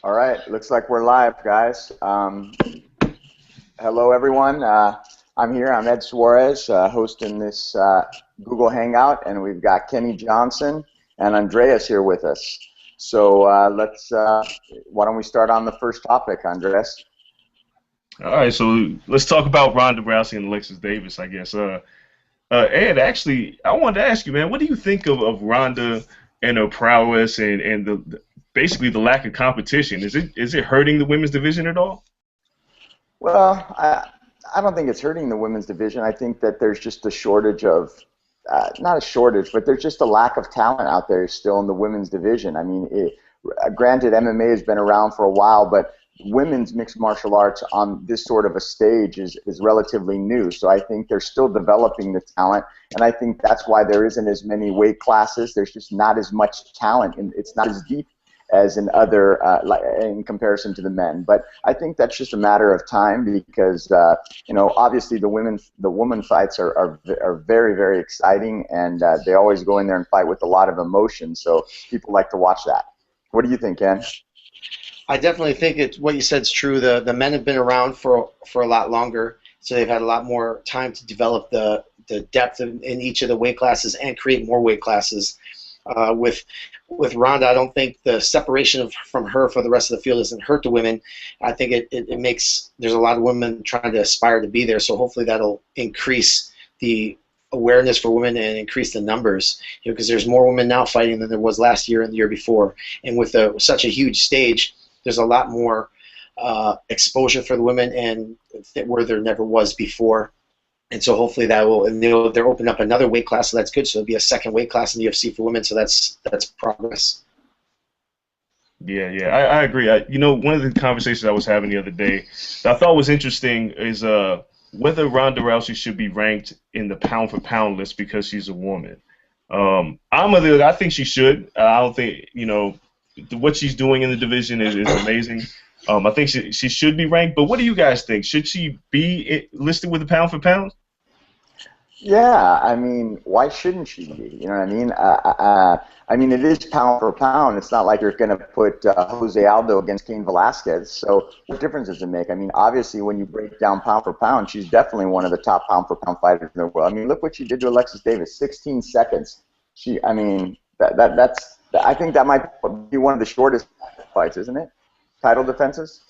All right, looks like we're live, guys. Hello, everyone. I'm here. I'm Ed Soares, hosting this Google Hangout, and we've got Kenny Johnson and Andreas here with us. So why don't we start on the first topic, Andreas? All right, so let's talk about Ronda Rousey and Alexis Davis, I guess. Ed, actually, I wanted to ask you, man, what do you think of Ronda and her prowess and basically the lack of competition? Is it hurting the women's division at all? Well, I don't think it's hurting the women's division. I think that there's just a shortage of, not a shortage, but there's just a lack of talent out there still in the women's division. I mean, granted, MMA has been around for a while, but women's mixed martial arts on this sort of a stage is relatively new. So I think they're still developing the talent, and I think that's why there isn't as many weight classes. There's just not as much talent, and it's not as deep as in other, in comparison to the men. But I think that's just a matter of time because, obviously the woman fights are very, very exciting, and they always go in there and fight with a lot of emotion. So people like to watch that. What do you think, Ken? I definitely think what you said is true. The men have been around for a lot longer, so they've had a lot more time to develop the depth in each of the weight classes and create more weight classes. With Ronda, I don't think the separation from her for the rest of the field doesn't hurt the women. I think it makes there's a lot of women trying to aspire to be there, so hopefully that'll increase the awareness for women and increase the numbers, because there's more women now fighting than there was last year and the year before, and with such a huge stage, there's a lot more exposure for the women and where there never was before. And so hopefully that will, and they're opening up another weight class, so that's good. So it'll be a second weight class in the UFC for women, so that's progress. Yeah, I agree. One of the conversations I was having the other day that I thought was interesting is whether Ronda Rousey should be ranked in the pound for pound list because she's a woman. I think she should. I don't think what she's doing in the division is amazing. I think she should be ranked. But what do you guys think? Should she be listed with the pound for pound? Yeah, I mean, why shouldn't she be? You know what I mean? I mean, it is pound for pound. It's not like you're going to put Jose Aldo against Cain Velasquez. So what difference does it make? I mean, obviously, when you break down pound for pound, she's definitely one of the top pound for pound fighters in the world. I mean, look what she did to Alexis Davis, 16 seconds. I mean, I think that might be one of the shortest fights, isn't it? Title defenses?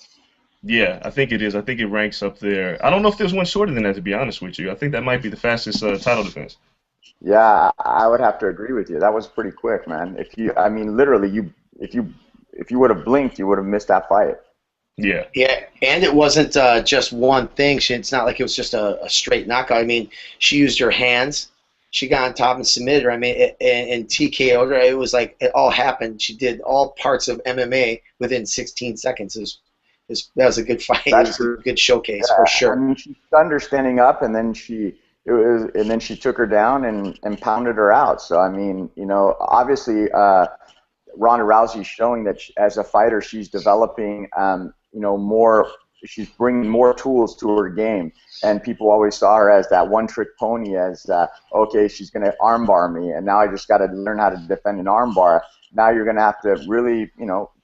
Yeah, I think it is. I think it ranks up there. I don't know if there's one shorter than that, to be honest with you. I think that might be the fastest title defense. Yeah, I would have to agree with you. That was pretty quick, man. I mean, literally, if you would have blinked, you would have missed that fight. Yeah. Yeah, and it wasn't just one thing. It's not like it was just a straight knockout. I mean, she used her hands. She got on top and submitted her. I mean, and TKO'd her. It was like it all happened. She did all parts of MMA within 16 seconds. That was a good fight. It was a good showcase for sure. I mean, she stunned her standing up, and then she took her down and pounded her out. So I mean, obviously, Ronda Rousey's showing that as a fighter, she's developing, more. She's bringing more tools to her game, and people always saw her as that one-trick pony. As okay, she's going to armbar me, and now I just got to learn how to defend an armbar. Now you're going to have to really,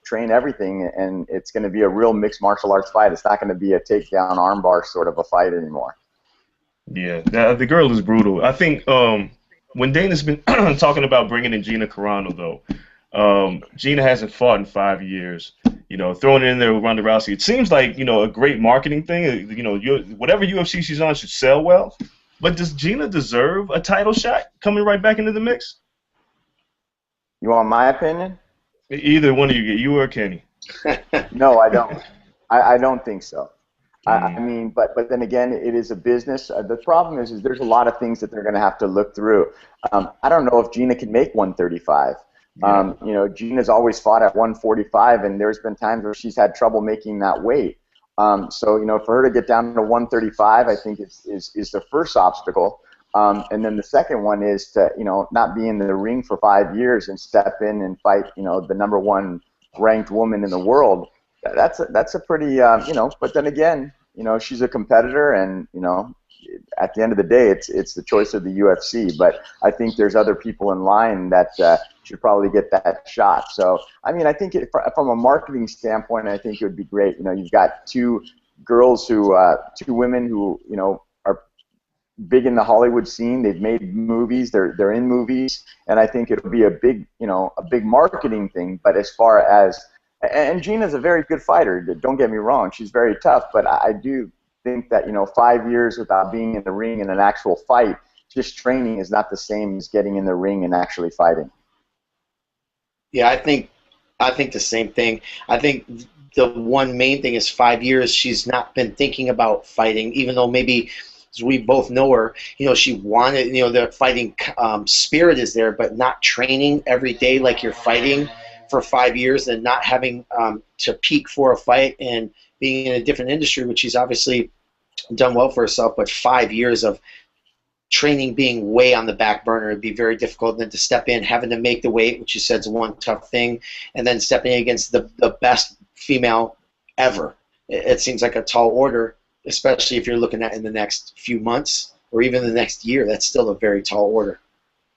train everything, and it's going to be a real mixed martial arts fight. It's not going to be a takedown armbar sort of a fight anymore. Yeah, the girl is brutal. I think when Dana's been talking about bringing in Gina Carano, though, Gina hasn't fought in 5 years. Throwing it in there with Ronda Rousey, it seems like a great marketing thing. Whatever UFC she's on should sell well. But does Gina deserve a title shot coming right back into the mix? You want my opinion? Either one of you or Kenny. No, I don't. I don't think so. I mean, but then again, it is a business. The problem is there's a lot of things that they're going to have to look through. I don't know if Gina can make 135. Gina's always fought at 145, and there's been times where she's had trouble making that weight. So for her to get down to 135, I think is the first obstacle. And then the second one is to not be in the ring for 5 years and step in and fight the #1 ranked woman in the world. That's a pretty you know. But then again, you know, she's a competitor, and you know, at the end of the day, it's the choice of the UFC. But I think there's other people in line that should probably get that shot. So I mean, I think from a marketing standpoint, I think it would be great. You know, you've got two girls two women who you know are big in the Hollywood scene. They've made movies. They're in movies, and I think it'll be a big a big marketing thing. But as far as and Gina's a very good fighter. Don't get me wrong; she's very tough. But I do think that 5 years without being in the ring in an actual fight, just training is not the same as getting in the ring and actually fighting. Yeah, I think the same thing. I think the one main thing is 5 years she's not been thinking about fighting, even though maybe, as we both know her, she wanted, the fighting spirit is there, but not training every day like you're fighting for 5 years and not having to peak for a fight and being in a different industry, which she's obviously done well for herself, but 5 years of training being way on the back burner, it'd be very difficult. And then to step in, having to make the weight, which you said is one tough thing, and then stepping in against the best female ever. It seems like a tall order, especially if you're looking at in the next few months or even the next year. That's still a very tall order.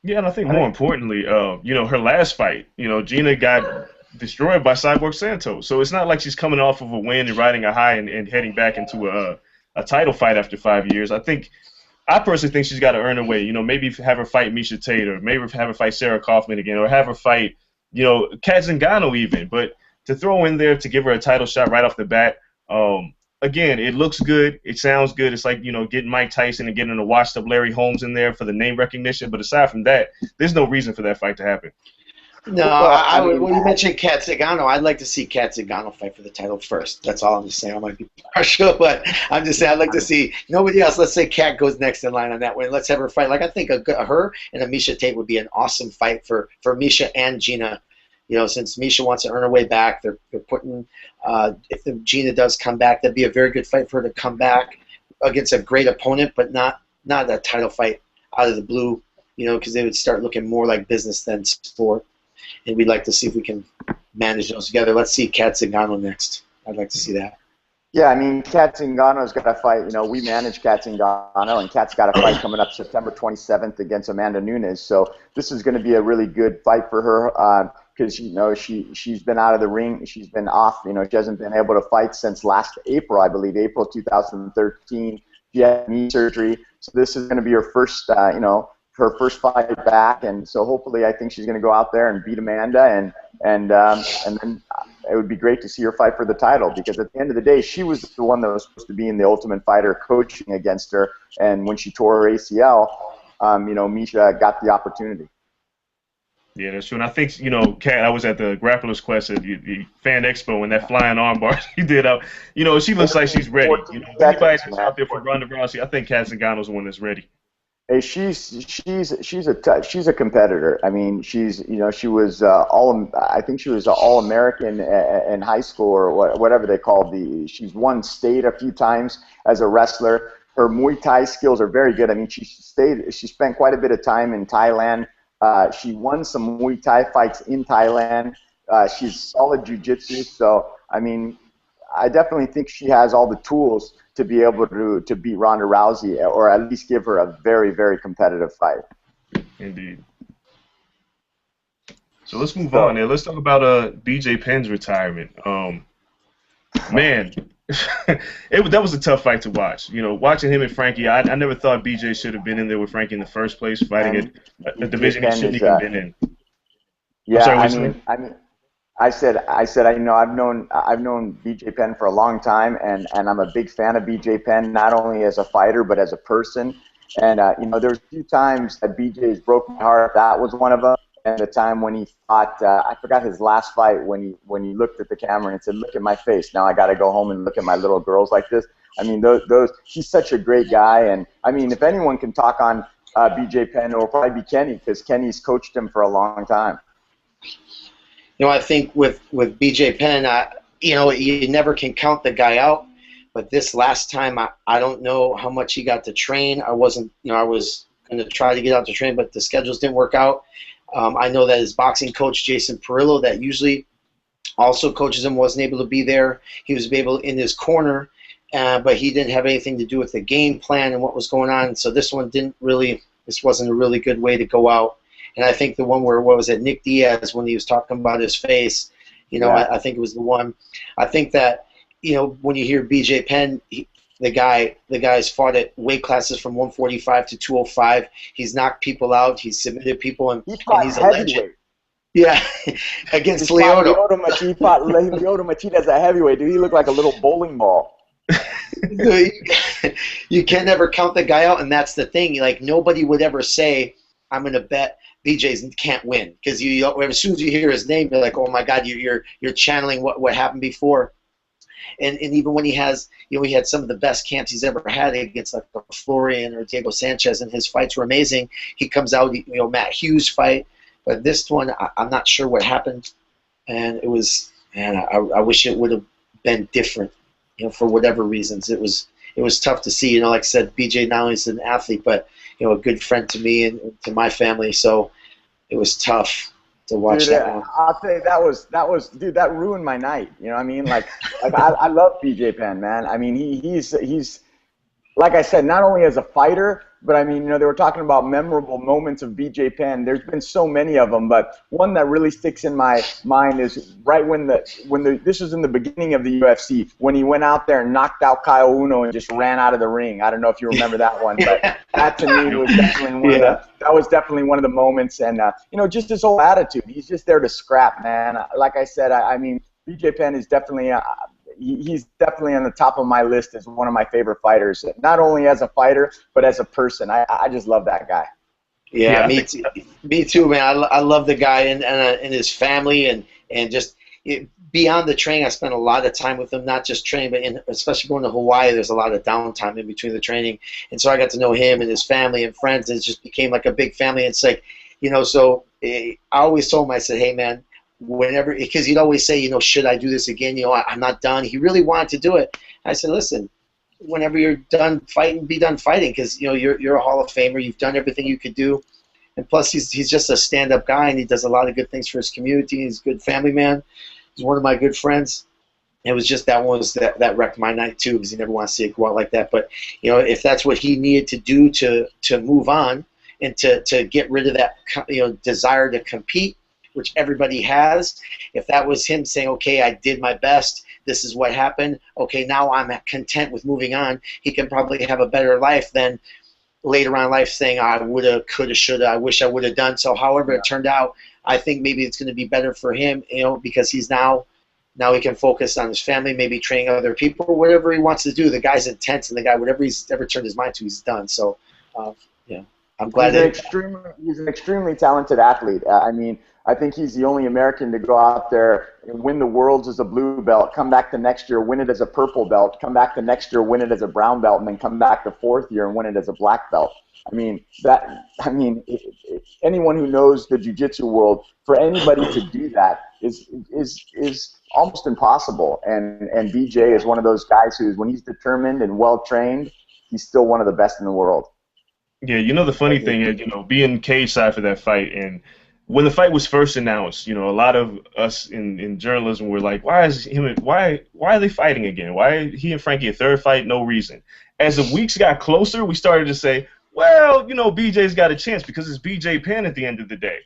Yeah, and I think more importantly, her last fight, Gina got destroyed by Cyborg Santos. So it's not like she's coming off of a win and riding a high and heading back into a title fight after 5 years. I personally think she's got to earn her way. Maybe have her fight Misha Tate, or maybe have her fight Sarah Kaufman again, or have her fight, Kat Zingano even. But to throw in there to give her a title shot right off the bat, again, it looks good. It sounds good. It's like, getting Mike Tyson and getting a washed-up Larry Holmes in there for the name recognition. But aside from that, there's no reason for that fight to happen. No, when you mentioned Kat Zingano, I'd like to see Kat Zingano fight for the title first. That's all I'm just saying. I might be partial, but I'm just saying I'd like to see nobody else. Let's say Kat goes next in line on that win. Let's have her fight. Like, I think her and a Misha Tate would be an awesome fight for Misha and Gina. Since Misha wants to earn her way back, they're putting if Gina does come back, that'd be a very good fight for her to come back against a great opponent, but not a title fight out of the blue. Because they would start looking more like business than sport. And we'd like to see if we can manage those together. Let's see Kat Zingano next. I'd like to see that. Yeah, I mean, Kat Zingano's got a fight. We manage Kat Zingano, and Kat's got a fight coming up September 27th against Amanda Nunes. So this is going to be a really good fight for her because she's been out of the ring. She's been off. She hasn't been able to fight since last April, I believe, April 2013. She had knee surgery. So this is going to be her first, her first fight back, and so hopefully I think she's going to go out there and beat Amanda, and then it would be great to see her fight for the title, because at the end of the day, she was the one that was supposed to be in the Ultimate Fighter coaching against her, and when she tore her ACL, Misha got the opportunity. Yeah, that's true. And I think, Kat, I was at the Grappler's Quest at the Fan Expo, and that flying armbar she did up, she looks like she's ready. Anybody that's out there for Ronda Rousey, I think Kat Zingano's the one that's ready. Hey, she's a competitor. I mean, she was I think she was All-American in high school, or whatever they called she's won state a few times as a wrestler. Her Muay Thai skills are very good. I mean, she spent quite a bit of time in Thailand. She won some Muay Thai fights in Thailand. She's solid jiu-jitsu. So, I mean, I definitely think she has all the tools to be able to beat Ronda Rousey, or at least give her a very, very competitive fight. Indeed. So let's move on there. Let's talk about BJ Penn's retirement. Man, that was a tough fight to watch. Watching him and Frankie, I never thought BJ should have been in there with Frankie in the first place, fighting a division he shouldn't even been in. Yeah, I mean, I said, I've known BJ Penn for a long time, and I'm a big fan of BJ Penn, not only as a fighter but as a person. And there's a few times that BJ's broke my heart. That was one of them. And the time when he fought, I forgot his last fight, when he looked at the camera and said, "Look at my face. Now I got to go home and look at my little girls like this." I mean, he's such a great guy. And I mean, if anyone can talk on BJ Penn, it will probably be Kenny, because Kenny's coached him for a long time. I think with BJ Penn, you never can count the guy out. But this last time, I don't know how much he got to train. I wasn't, I was going to try to get out to train, but the schedules didn't work out. I know that his boxing coach, Jason Perillo, that usually also coaches him, wasn't able to be there. He was able in his corner, but he didn't have anything to do with the game plan and what was going on. So this one didn't really. This wasn't a really good way to go out. And I think the one where, what was it, Nick Diaz, when he was talking about his face, you know, Yeah. I think it was the one. I think that, you know, when you hear BJ Penn, the guy's fought at weight classes from 145 to 205. He's knocked people out. He's submitted people, and He fought he's a legend. heavyweight. Yeah, against He fought Lyoto. He fought Lyoto Machida as a heavyweight. Dude, he looked like a little bowling ball. You can never count the guy out, and that's the thing. Like, nobody would ever say, "I'm going to bet BJ's can't win," because as soon as you hear his name, you're like, "Oh my God, you're channeling what happened before." And even when he has, you know, he had some of the best camps he's ever had against like Florian or Diego Sanchez, and his fights were amazing. He comes out, you know, Matt Hughes fight, but this one, I'm not sure what happened, and it was, man, I wish it would have been different, you know, for whatever reasons. It was tough to see. You know, like I said, BJ not only is an athlete, but, you know, a good friend to me and to my family. So it was tough to watch Dude, that one. I'll say that was dude, that ruined my night. You know what I mean? Like I love BJ Penn, man. I mean he's like I said, not only as a fighter, but I mean, you know, they were talking about memorable moments of BJ Penn. There's been so many of them, but one that really sticks in my mind is right when this was in the beginning of the UFC, when he went out there and knocked out Kyle Uno and just ran out of the ring. I don't know if you remember that one, but that to me was definitely one of the moments. And you know, just his whole attitude. He's just there to scrap, man. Like I said, I mean, BJ Penn is definitely he's definitely on the top of my list as one of my favorite fighters, not only as a fighter, but as a person. I just love that guy. Yeah, me too, man. I love the guy and his family and just beyond the training. I spent a lot of time with him, not just training, but especially going to Hawaii. There's a lot of downtime in between the training, and so I got to know him and his family and friends, and it just became like a big family. It's like, you know, so I always told him, I said, hey, man, whenever, because he'd always say, you know, should I do this again? You know, I'm not done. He really wanted to do it. I said, listen, whenever you're done fighting, be done fighting, because, you know, you're a Hall of Famer. You've done everything you could do, and plus he's just a stand-up guy, and he does a lot of good things for his community. He's a good family man. He's one of my good friends. It was just that wrecked my night too, because he never wants to see it go out like that. But, you know, if that's what he needed to do to move on and to get rid of that, you know, desire to compete, which everybody has. If that was him saying, okay, I did my best, this is what happened, okay, now I'm content with moving on, he can probably have a better life than later on in life saying, I woulda, coulda, shoulda, I wish I would have done. So however it turned out, I think maybe it's going to be better for him, you know, because he's now he can focus on his family, maybe training other people, whatever he wants to do. The guy's intense, and the guy, whatever he's ever turned his mind to, he's done. So, yeah, I'm glad he's an extremely talented athlete. I mean, I think he's the only American to go out there and win the Worlds as a blue belt, come back the next year, win it as a purple belt, come back the next year, win it as a brown belt, and then come back the fourth year and win it as a black belt. I mean, anyone who knows the jiu-jitsu world, for anybody to do that is almost impossible. And BJ is one of those guys who's, when he's determined and well trained, he's still one of the best in the world. Yeah, you know, the funny thing is, you know, being cage side for that fight, and when the fight was first announced, you know, a lot of us in journalism were like, why are they fighting again? Why he and Frankie a third fight? No reason. As the weeks got closer, we started to say, well, you know, BJ's got a chance because it's BJ Penn at the end of the day.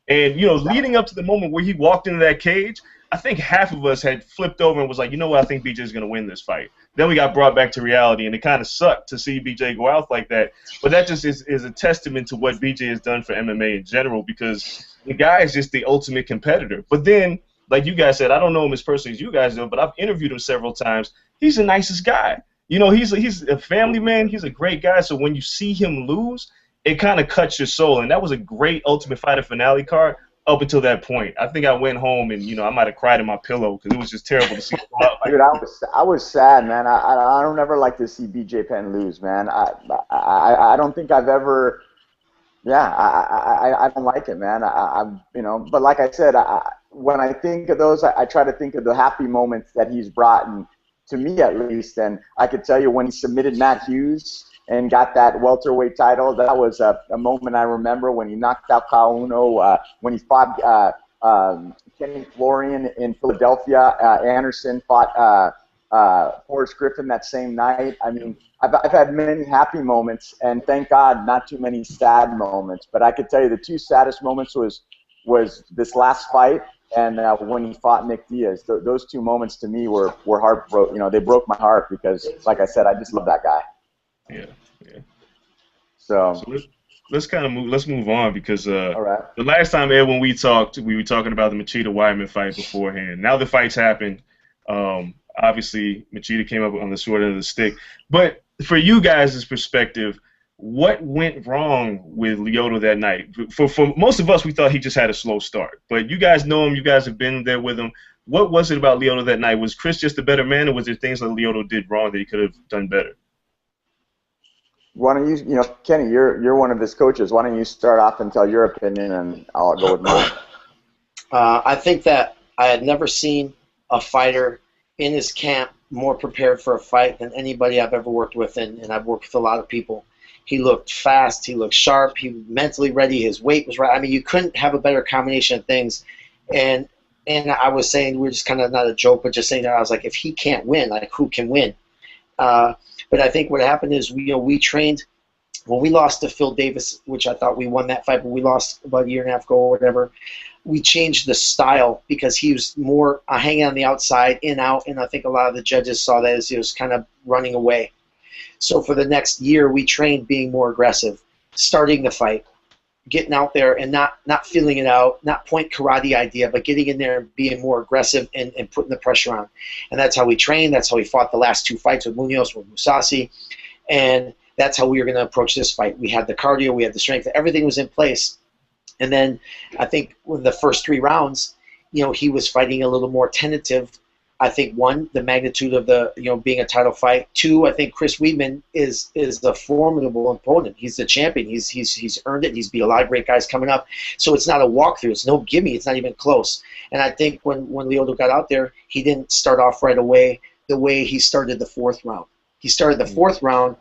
And, you know, leading up to the moment where he walked into that cage, I think half of us had flipped over and was like, you know what, I think BJ's going to win this fight. Then we got brought back to reality, and it kind of sucked to see BJ go out like that. But that just is a testament to what BJ has done for MMA in general, because the guy is just the ultimate competitor. But then, like you guys said, I don't know him as personally as you guys do, but I've interviewed him several times. He's the nicest guy. You know, he's a family man. He's a great guy. So when you see him lose, it kind of cuts your soul. And that was a great Ultimate Fighter finale card up until that point. I think I went home and, you know, I might have cried in my pillow because it was just terrible to see him go out like Dude, I was sad, man. I don't ever like to see BJ Penn lose, man. I don't think I've ever. Yeah, I don't like it, man. I'm, you know, but like I said, when I think of those, I try to think of the happy moments that he's brought, and to me at least. And I could tell you when he submitted Matt Hughes and got that welterweight title, that was a moment I remember when he knocked out Kyle Uno, when he fought Kenny Florian in Philadelphia. Anderson fought Forrest Griffin that same night. I mean, I've had many happy moments, and thank God, not too many sad moments. But I could tell you the two saddest moments was this last fight and when he fought Nick Diaz. Those two moments to me were heartbroken. You know, they broke my heart because, like I said, I just love that guy. Yeah, yeah. So let's kind of let's move on because all right. the last time, Ed, when we talked, we were talking about the Machida Weidman fight beforehand. Now the fight's happened. Obviously, Machida came up on the short end of the stick. But for you guys' perspective, what went wrong with Lyoto that night? For most of us, we thought he just had a slow start. But you guys know him. You guys have been there with him. What was it about Lyoto that night? Was Chris just a better man, or was there things that Lyoto did wrong that he could have done better? Why don't you, Kenny, you're one of his coaches. Why don't you start off and tell your opinion, and I'll go with mine. I think that I had never seen a fighter in his camp more prepared for a fight than anybody I've ever worked with, and I've worked with a lot of people. He looked fast. He looked sharp. He was mentally ready. His weight was right. I mean, you couldn't have a better combination of things. And I was saying, we're just kind of not a joke, but just saying that I was like, if he can't win, like who can win? But I think what happened is we trained when we lost to Phil Davis, which I thought we won that fight, but we lost about a year and a half ago or whatever. We changed the style because he was more hanging on the outside, in, out, and I think a lot of the judges saw that as he was kind of running away. So for the next year, we trained being more aggressive, starting the fight, getting out there and not feeling it out, not point karate idea, but getting in there and being more aggressive and putting the pressure on. And that's how we trained. That's how we fought the last two fights with Munoz, with Mousasi. And that's how we were going to approach this fight. We had the cardio, we had the strength, everything was in place. And then I think in the first 3 rounds, he was fighting a little more tentative. I think 1, the magnitude of the being a title fight. 2, I think Chris Weidman is a formidable opponent. He's the champion. He's earned it. He's beat a lot of great guys coming up. So it's not a walkthrough. It's no gimme. It's not even close. And I think when Lyoto got out there, he didn't start off right away the way he started the 4th round. He started the 4th round.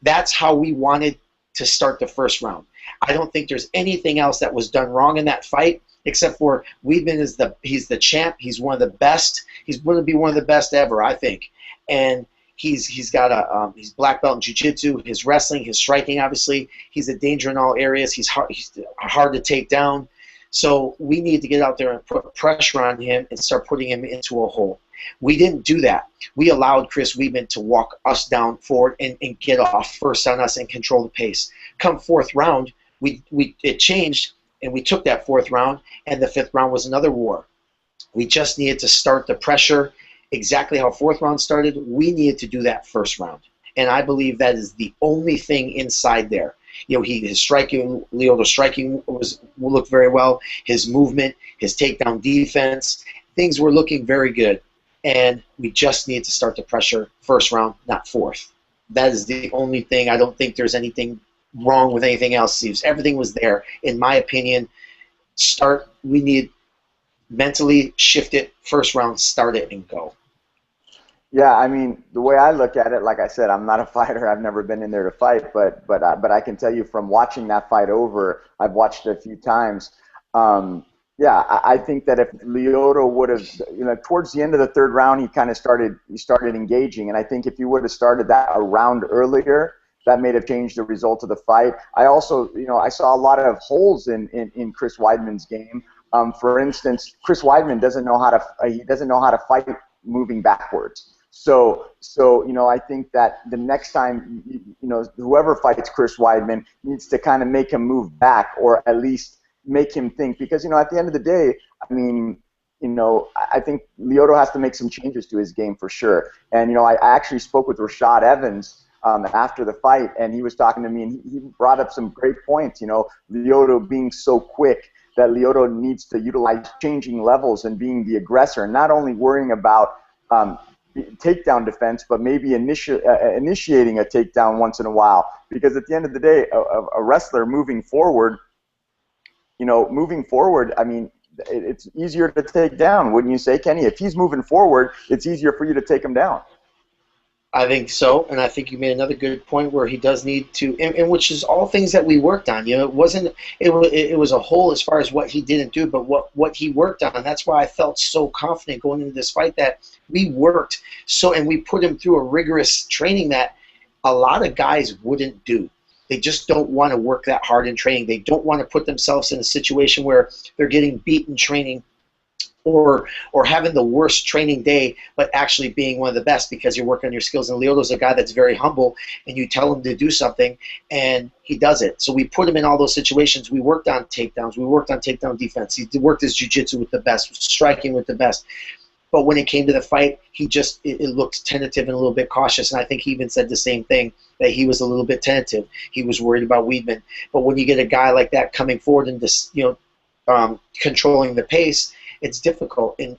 That's how we wanted to start the 1st round. I don't think there's anything else that was done wrong in that fight, except for Weidman he's the champ. He's one of the best. He's going to be one of the best ever, I think. And he's got he's black belt in jiu-jitsu, his wrestling, his striking. Obviously, he's a danger in all areas. He's hard to take down. So we need to get out there and put pressure on him and start putting him into a hole. We didn't do that. We allowed Chris Weidman to walk us down forward and get off first on us and control the pace. Come 4th round, it changed, and we took that 4th round, and the 5th round was another war. We just needed to start the pressure exactly how 4th round started. We needed to do that 1st round, and I believe that is the only thing inside there. His striking, Lyoto's striking looked very well. His movement, his takedown defense, things were looking very good, and we just needed to start the pressure 1st round, not 4th. That is the only thing. I don't think there's anything wrong with anything else, Steve. Everything was there. In my opinion, we need mentally shift it 1st round, start it, and go. Yeah, I mean, the way I look at it, like I said, I'm not a fighter. I've never been in there to fight, but I can tell you from watching that fight over, I've watched it a few times. I think that if Lyoto would have, towards the end of the 3rd round, he started engaging, and I think if he would have started that a round earlier, that may have changed the result of the fight. I also, I saw a lot of holes in Chris Weidman's game. For instance, Chris Weidman doesn't know how to fight moving backwards. So I think that the next time, whoever fights Chris Weidman needs to kind of make him move back, or at least make him think, because at the end of the day, I mean, I think Lyoto has to make some changes to his game for sure. And I actually spoke with Rashad Evans after the fight, and he was talking to me, and he brought up some great points. Lyoto being so quick, that Lyoto needs to utilize changing levels and being the aggressor, and not only worrying about takedown defense, but maybe initiating a takedown once in a while. Because at the end of the day, a wrestler moving forward, I mean, it's easier to take down, wouldn't you say, Kenny? If he's moving forward, it's easier for you to take him down. I think so, and I think you made another good point where he does need to, and which is all things that we worked on. You know, it was a whole as far as what he didn't do, but what he worked on. That's why I felt so confident going into this fight that we worked so, and we put him through a rigorous training that a lot of guys wouldn't do. They just don't want to work that hard in training. They don't want to put themselves in a situation where they're getting beat in training or having the worst training day, but actually being one of the best because you're working on your skills. And Lyoto's a guy that's very humble, and you tell him to do something, and he does it. So we put him in all those situations. We worked on takedowns. We worked on takedown defense. He worked his jiu-jitsu with the best, striking with the best. But when it came to the fight, it looked tentative and a little bit cautious. And I think he even said the same thing, that he was a little bit tentative. He was worried about Weidman. But when you get a guy like that coming forward and just, controlling the pace, it's difficult. And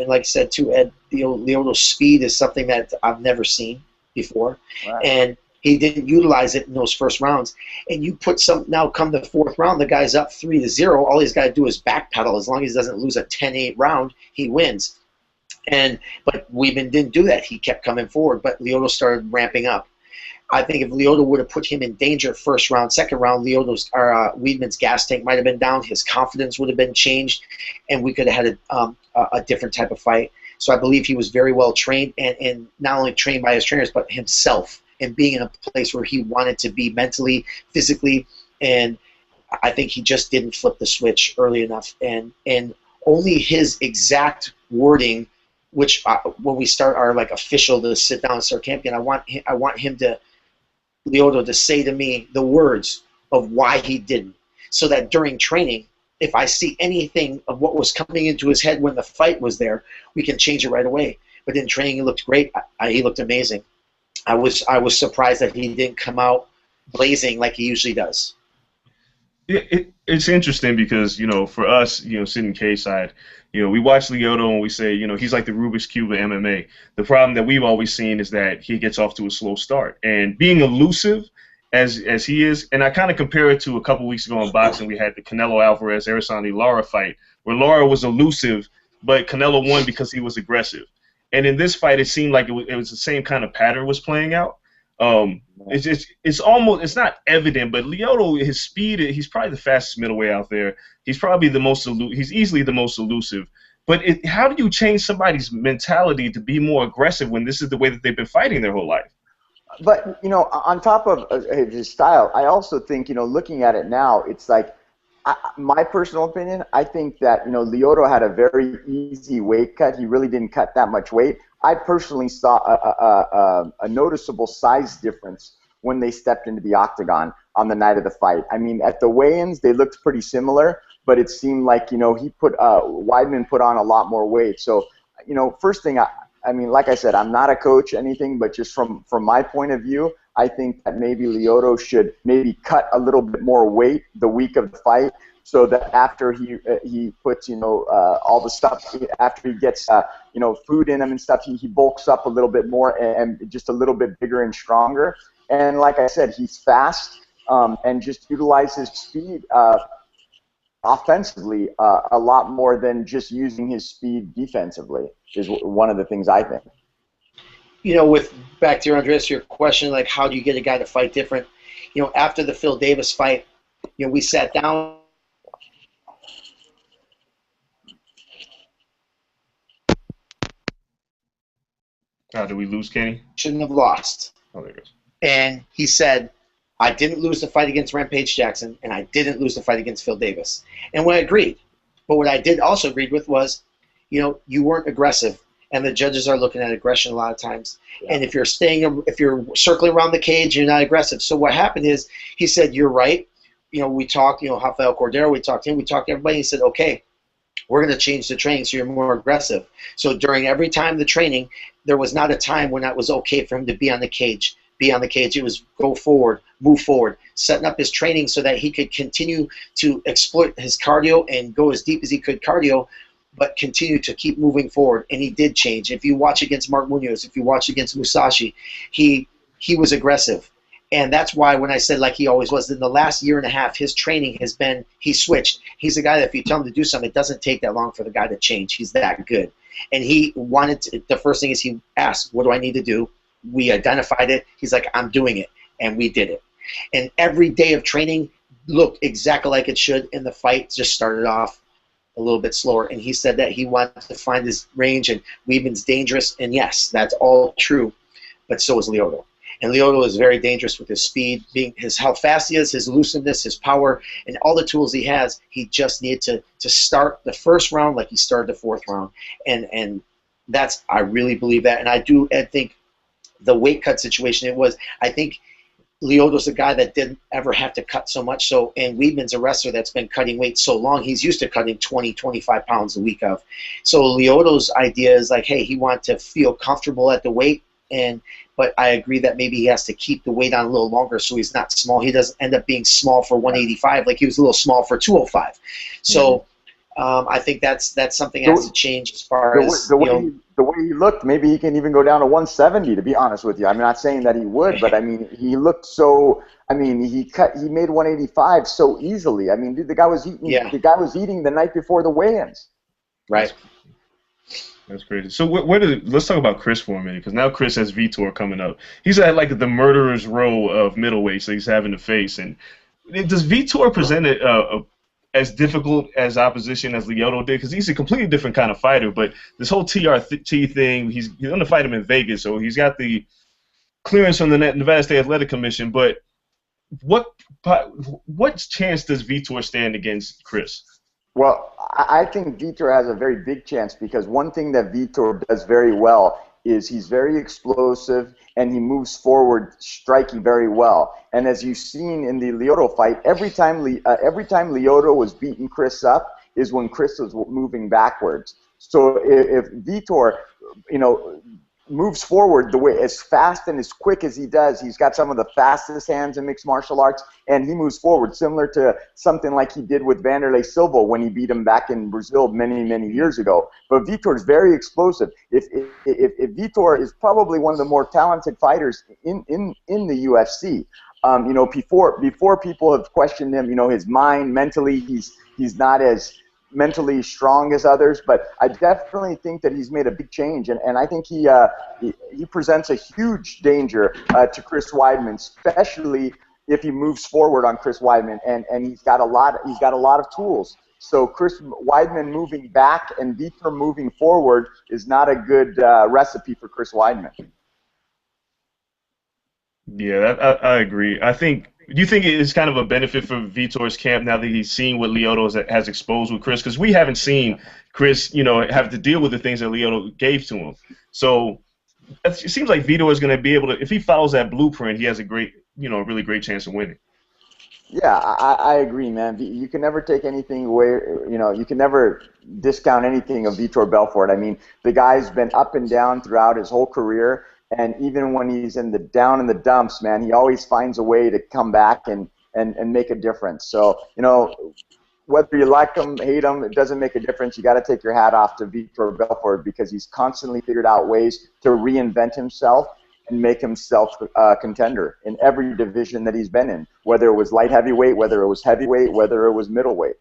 like I said too, Ed, Lyoto's speed is something that I've never seen before. Wow. And he didn't utilize it in those first rounds. And you put now come the fourth round, the guy's up 3-0. All he's got to do is backpedal. As long as he doesn't lose a 10-8 round, he wins. But Weidman didn't do that. He kept coming forward, but Lyoto started ramping up. I think if Lyoto would have put him in danger first round, second round, Weidman's gas tank might have been down. His confidence would have been changed, and we could have had a different type of fight. So I believe he was very well trained, and not only trained by his trainers, but himself, and being in a place where he wanted to be mentally, physically, and I think he just didn't flip the switch early enough. And only his exact wording, which when we start our official to sit down and start camping, I want Lyoto to say to me the words of why he didn't, so that during training, if I see anything of what was coming into his head when the fight was there, we can change it right away. But in training, he looked great. He looked amazing. I was surprised that he didn't come out blazing like he usually does. It's interesting because, for us, sitting K-side, we watch Lyoto and we say, he's like the Rubik's Cube of MMA. The problem that we've always seen is that he gets off to a slow start. And being elusive as he is, and I kind of compare it to a couple weeks ago in boxing, we had the Canelo Alvarez-Araceli Lara fight, where Lara was elusive, but Canelo won because he was aggressive. And in this fight, it seemed like it was the same kind of pattern was playing out. It's not evident, but Lyoto, his speed, he's probably the fastest middleweight out there. He's probably he's easily the most elusive. But how do you change somebody's mentality to be more aggressive when this is the way that they've been fighting their whole life? But on top of his style, I also think looking at it now, it's like my personal opinion. I think that Lyoto had a very easy weight cut. He really didn't cut that much weight. I personally saw a noticeable size difference when they stepped into the octagon on the night of the fight. I mean, at the weigh-ins, they looked pretty similar, but it seemed like, Weidman put on a lot more weight. So, first thing, I mean, like I said, I'm not a coach, anything, but just from my point of view, I think that maybe Lyoto should maybe cut a little bit more weight the week of the fight, so that after he puts all the stuff, after he gets food in him and stuff, he bulks up a little bit more and just a little bit bigger and stronger. And like I said, he's fast and just utilizes speed offensively a lot more than just using his speed defensively is one of the things I think. With back to Andreas, your question, like how do you get a guy to fight different? After the Phil Davis fight, we sat down. Did we lose Kenny? Shouldn't have lost. Oh, there it goes. And he said, I didn't lose the fight against Rampage Jackson, and I didn't lose the fight against Phil Davis. And I agreed. But what I did also agreed with was, you weren't aggressive, and the judges are looking at aggression a lot of times. Yeah. And if you're circling around the cage, you're not aggressive. So what happened is, he said, you're right. We talked, Rafael Cordero, we talked to him, we talked to everybody. He said, okay, we're going to change the training so you're more aggressive. So during every time the training, there was not a time when that was okay for him to be on the cage. It was go forward, move forward, setting up his training so that he could continue to exploit his cardio and go as deep as he could cardio, but continue to keep moving forward. And he did change. If you watch against Mark Munoz, if you watch against Musashi, he was aggressive. And that's why when I said like he always was, in the last year and a half, his training has been, he switched. He's a guy that if you tell him to do something, it doesn't take that long for the guy to change. He's that good. And he wanted to, the first thing is he asked, what do I need to do? we identified it. He's like, I'm doing it, and we did it. And every day of training looked exactly like it should, and the fight just started off a little bit slower. And he said that he wanted to find his range, and Weidman's dangerous, and yes, that's all true, but so is Lyoto. And Lyoto is very dangerous with his speed, how fast he is, his elusiveness, his power, and all the tools he has. He just needed to start the first round like he started the fourth round. And that's, I really believe that. And I think the weight cut situation, I think Lyoto's a guy that didn't ever have to cut so much. So, and Weidman's a wrestler that's been cutting weight so long, he's used to cutting 20, 25 pounds a week of. So Lyoto's idea is like, hey, he wants to feel comfortable at the weight, but I agree that maybe he has to keep the weight on a little longer so he's not small. He doesn't end up being small for 185 like he was a little small for 205. So I think that's something that has to change as far as the way he looked. Maybe he can even go down to 170. To be honest with you, I'm not saying that he would, but I mean, he looked so. I mean, he made 185 so easily. I mean, dude, the guy was eating. Yeah. The guy was eating the night before the weigh-ins. Right. That's crazy. So let's talk about Chris for a minute, because now Chris has Vitor coming up. He's at like the murderer's row of middleweights that he's having to face. And does Vitor present as difficult as opposition as Lyoto did? Because he's a completely different kind of fighter. But this whole TRT thing, he's going to fight him in Vegas, so he's got the clearance from the Nevada State Athletic Commission. But what chance does Vitor stand against Chris? Well, I think Vitor has a very big chance, because one thing that Vitor does very well is he's very explosive and he moves forward striking very well. And as you've seen in the Lyoto fight, every time Lyoto was beating Chris up is when Chris was moving backwards. So if Vitor, moves forward the way as fast and as quick as he does, he's got some of the fastest hands in mixed martial arts, and he moves forward similar to something like he did with Vanderlei Silva when he beat him back in Brazil many years ago. But Vitor is very explosive. If Vitor is probably one of the more talented fighters in the UFC. Before people have questioned him, his mind mentally, he's not as mentally strong as others, but I definitely think that he's made a big change, and I think he presents a huge danger to Chris Weidman, especially if he moves forward on Chris Weidman, and he's got a lot of tools. So Chris Weidman moving back and Vitor moving forward is not a good recipe for Chris Weidman. Yeah, I agree. Do you think it's kind of a benefit for Vitor's camp now that he's seen what Lyoto has exposed with Chris? Because we haven't seen Chris, have to deal with the things that Lyoto gave to him. So it seems like Vitor is going to be able to, if he follows that blueprint, he has a really great chance of winning. Yeah, I agree, man. You can never take anything away. You can never discount anything of Vitor Belfort. I mean, the guy's been up and down throughout his whole career. And even when he's down in the dumps, man, he always finds a way to come back and make a difference. So, whether you like him, hate him, it doesn't make a difference. You got to take your hat off to Vitor Belfort, because he's constantly figured out ways to reinvent himself and make himself a contender in every division that he's been in, whether it was light heavyweight, whether it was heavyweight, whether it was middleweight.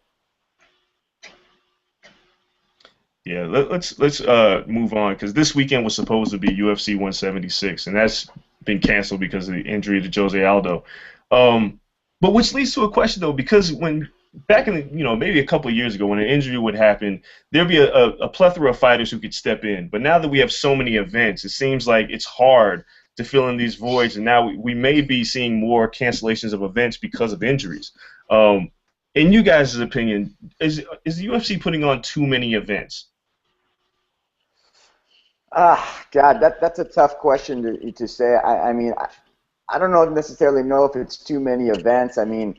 Yeah, let's move on, because this weekend was supposed to be UFC 176, and that's been canceled because of the injury to Jose Aldo. But which leads to a question, though, because when back in maybe a couple of years ago, when an injury would happen, there'd be a plethora of fighters who could step in. But now that we have so many events, it seems like it's hard to fill in these voids, and now we may be seeing more cancellations of events because of injuries. In you guys' opinion, is the UFC putting on too many events? God, that's a tough question to say. I mean, I don't necessarily know if it's too many events. I mean,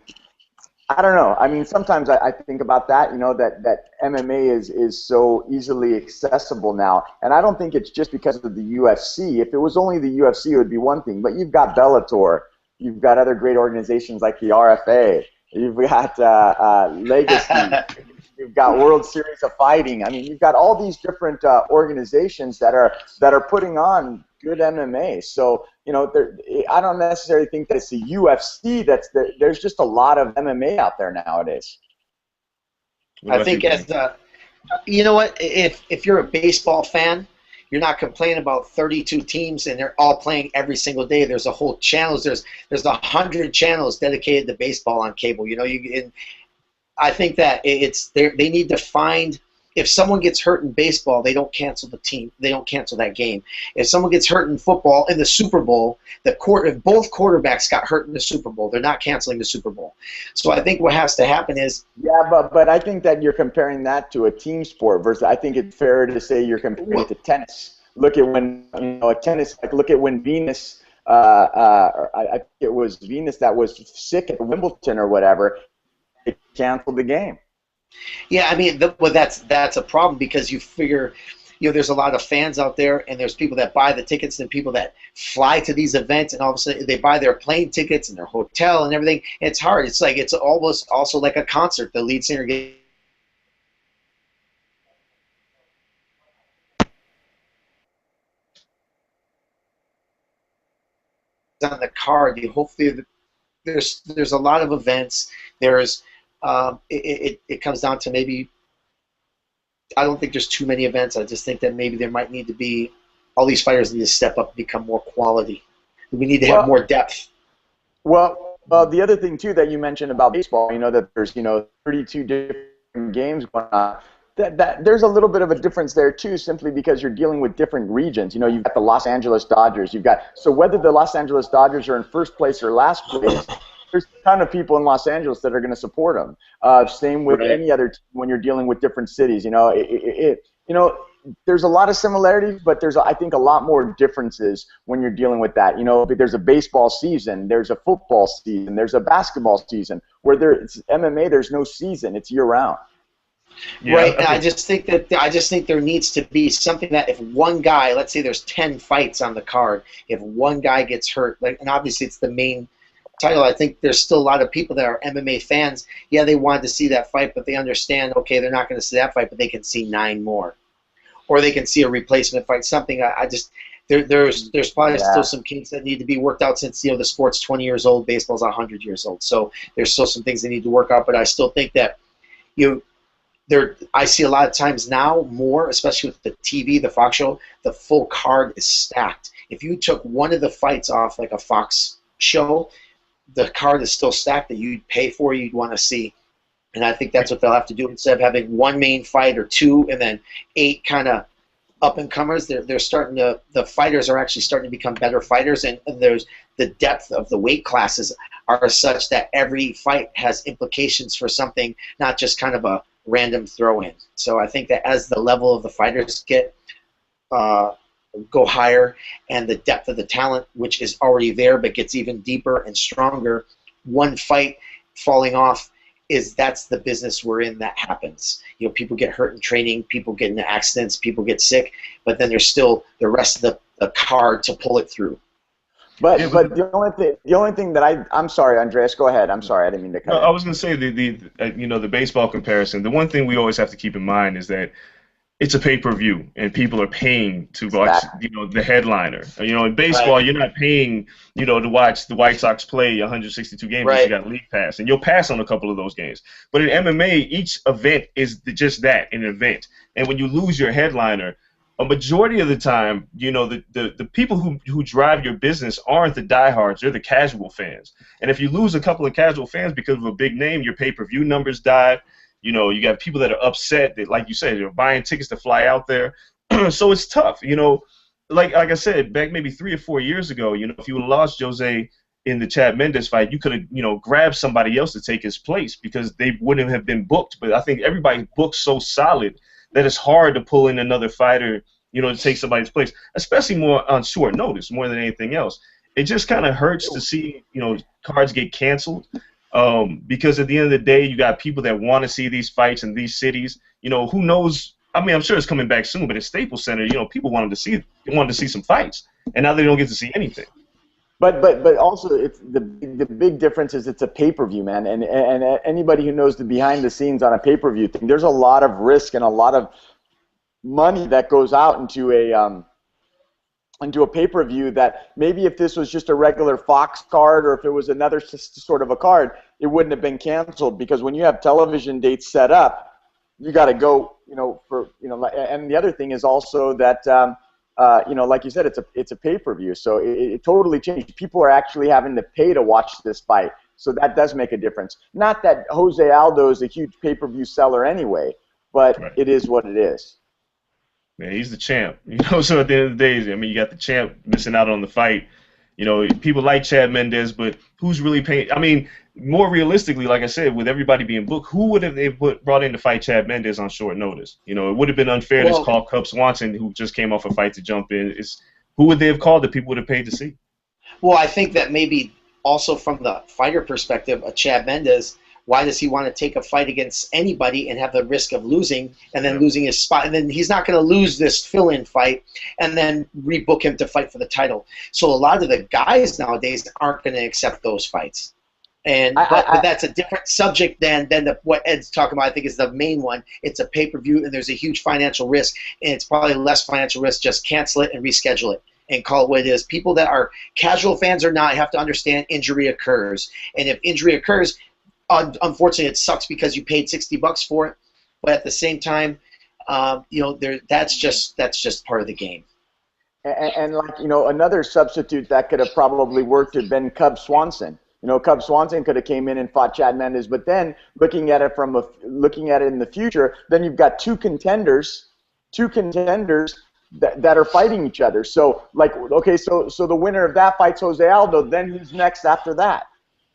I don't know. I mean, sometimes I think about that, that MMA is so easily accessible now. And I don't think it's just because of the UFC. If it was only the UFC, it would be one thing. But you've got Bellator. You've got other great organizations like the RFA. You've got Legacy. You've got World Series of Fighting. I mean, you've got all these different organizations that are putting on good MMA. So, I don't necessarily think that it's the UFC there's just a lot of MMA out there nowadays. I think if you're a baseball fan, you're not complaining about 32 teams and they're all playing every single day. There's a whole channels. There's 100 channels dedicated to baseball on cable. I think that they need to find, if someone gets hurt in baseball, they don't cancel the team. They don't cancel that game. If someone gets hurt in football in the Super Bowl, if both quarterbacks got hurt in the Super Bowl, they're not canceling the Super Bowl. So I think what has to happen is, yeah, but I think that you're comparing that to a team sport versus. I think it's fair to say you're comparing it to tennis. Look at when look at when Venus. I think it was Venus that was sick at Wimbledon or whatever. They canceled the game. Yeah, I mean, well, that's a problem, because you figure, there's a lot of fans out there, and there's people that buy the tickets, and people that fly to these events, and all of a sudden they buy their plane tickets and their hotel and everything. And it's hard. It's like, it's almost also like a concert. The lead singer gets on the card. Hopefully, there's a lot of events. There's it comes down to, maybe, I don't think there's too many events. I just think that maybe there might need to be, all these fighters need to step up and become more quality. We need to have more depth. Well, the other thing too that you mentioned about baseball, that there's 32 different games going on. That there's a little bit of a difference there too, simply because you're dealing with different regions. You've got the Los Angeles Dodgers. So whether the Los Angeles Dodgers are in first place or last place, there's a ton of people in Los Angeles that are going to support them. Same with any other team when you're dealing with different cities. There's a lot of similarities, but there's, I think, a lot more differences when you're dealing with that. There's a baseball season, there's a football season, there's a basketball season. Where it's MMA, there's no season; it's year round. Yeah, right, and I just think there needs to be something that, if one guy, let's say there's 10 fights on the card, if one guy gets hurt, and obviously it's the main title, I think there's still a lot of people that are MMA fans. Yeah, they wanted to see that fight, but they understand, okay, they're not going to see that fight, but they can see 9 more, or they can see a replacement fight. Something there's probably still some kinks that need to be worked out, since the sport's 20 years old, baseball's 100 years old. So there's still some things they need to work out, but I still think that I see a lot of times now, more, especially with the TV, the Fox show, the full card is stacked. If you took one of the fights off, like a Fox show, the card is still stacked that you'd pay for, you'd want to see. And I think that's what they'll have to do. Instead of having one main fight or 2 and then 8 kind of up-and-comers, they're starting to, the fighters are actually starting to become better fighters, and there's the depth of the weight classes are such that every fight has implications for something, not just kind of a random throw-in. So I think that as the level of the fighters go higher, and the depth of the talent, which is already there but gets even deeper and stronger, one fight falling off, that's the business we're in that happens. People get hurt in training, people get into accidents, people get sick, but then there's still the rest of the card to pull it through. But the only thing that I'm sorry, Andreas, go ahead. I'm sorry, I didn't mean to cut in. I was going to say the baseball comparison. The one thing we always have to keep in mind is that it's a pay-per-view, and people are paying to watch, the headliner. In baseball, you're not paying, to watch the White Sox play 162 games. Right. You got League Pass, and you'll pass on a couple of those games. But in MMA, each event is just that, an event. And when you lose your headliner, a majority of the time, the people who drive your business aren't the diehards; they're the casual fans. And if you lose a couple of casual fans because of a big name, your pay-per-view numbers dive. You got people that are upset that, like you said, they're buying tickets to fly out there. So it's tough. Like I said, back maybe 3 or 4 years ago, if you would have lost Jose in the Chad Mendes fight, you could have, grabbed somebody else to take his place because they wouldn't have been booked. But I think everybody booked so solid that it's hard to pull in another fighter, to take somebody's place, especially more on short notice, more than anything else. It just kind of hurts to see, cards get canceled. Because at the end of the day, you got people that want to see these fights in these cities. Who knows? I mean, I'm sure it's coming back soon, but at Staples Center, people wanted to see some fights, and now they don't get to see anything. But also, it's the big difference is it's a pay-per-view, man, and anybody who knows the behind the scenes on a pay-per-view thing, there's a lot of risk and a lot of money that goes out into a pay-per-view that maybe if this was just a regular Fox card or if it was another sort of a card, it wouldn't have been canceled, because when you have television dates set up, you got to go, and the other thing is also that, like you said, it's a pay-per-view, so it totally changed. People are actually having to pay to watch this fight, so that does make a difference. Not that Jose Aldo is a huge pay-per-view seller anyway, but Right. it is what it is. Man, he's the champ. So at the end of the day, I mean, you got the champ missing out on the fight. People like Chad Mendes, but who's really paying? I mean, more realistically, like I said, with everybody being booked, who would have they brought in to fight Chad Mendes on short notice? It would have been unfair to call Cub Swanson, who just came off a fight, to jump in. Who would they have called that people would have paid to see? Well, I think that maybe also from the fighter perspective, a Chad Mendes, why does he want to take a fight against anybody and have the risk of losing and then losing his spot? And then he's not going to lose this fill-in fight and then rebook him to fight for the title. So a lot of the guys nowadays aren't going to accept those fights. But that's a different subject than what Ed's talking about. I think is the main one. It's a pay-per-view, and there's a huge financial risk, and it's probably less financial risk. Just cancel it and reschedule it and call it what it is. People that are casual fans or not have to understand injury occurs, and if injury occurs, unfortunately, it sucks because you paid $60 for it. But at the same time, that's just part of the game. And another substitute that could have probably worked had been Cub Swanson. Cub Swanson could have came in and fought Chad Mendes, but then looking at it in the future, then you've got two contenders that are fighting each other. So so the winner of that fights Jose Aldo. Then who's next after that?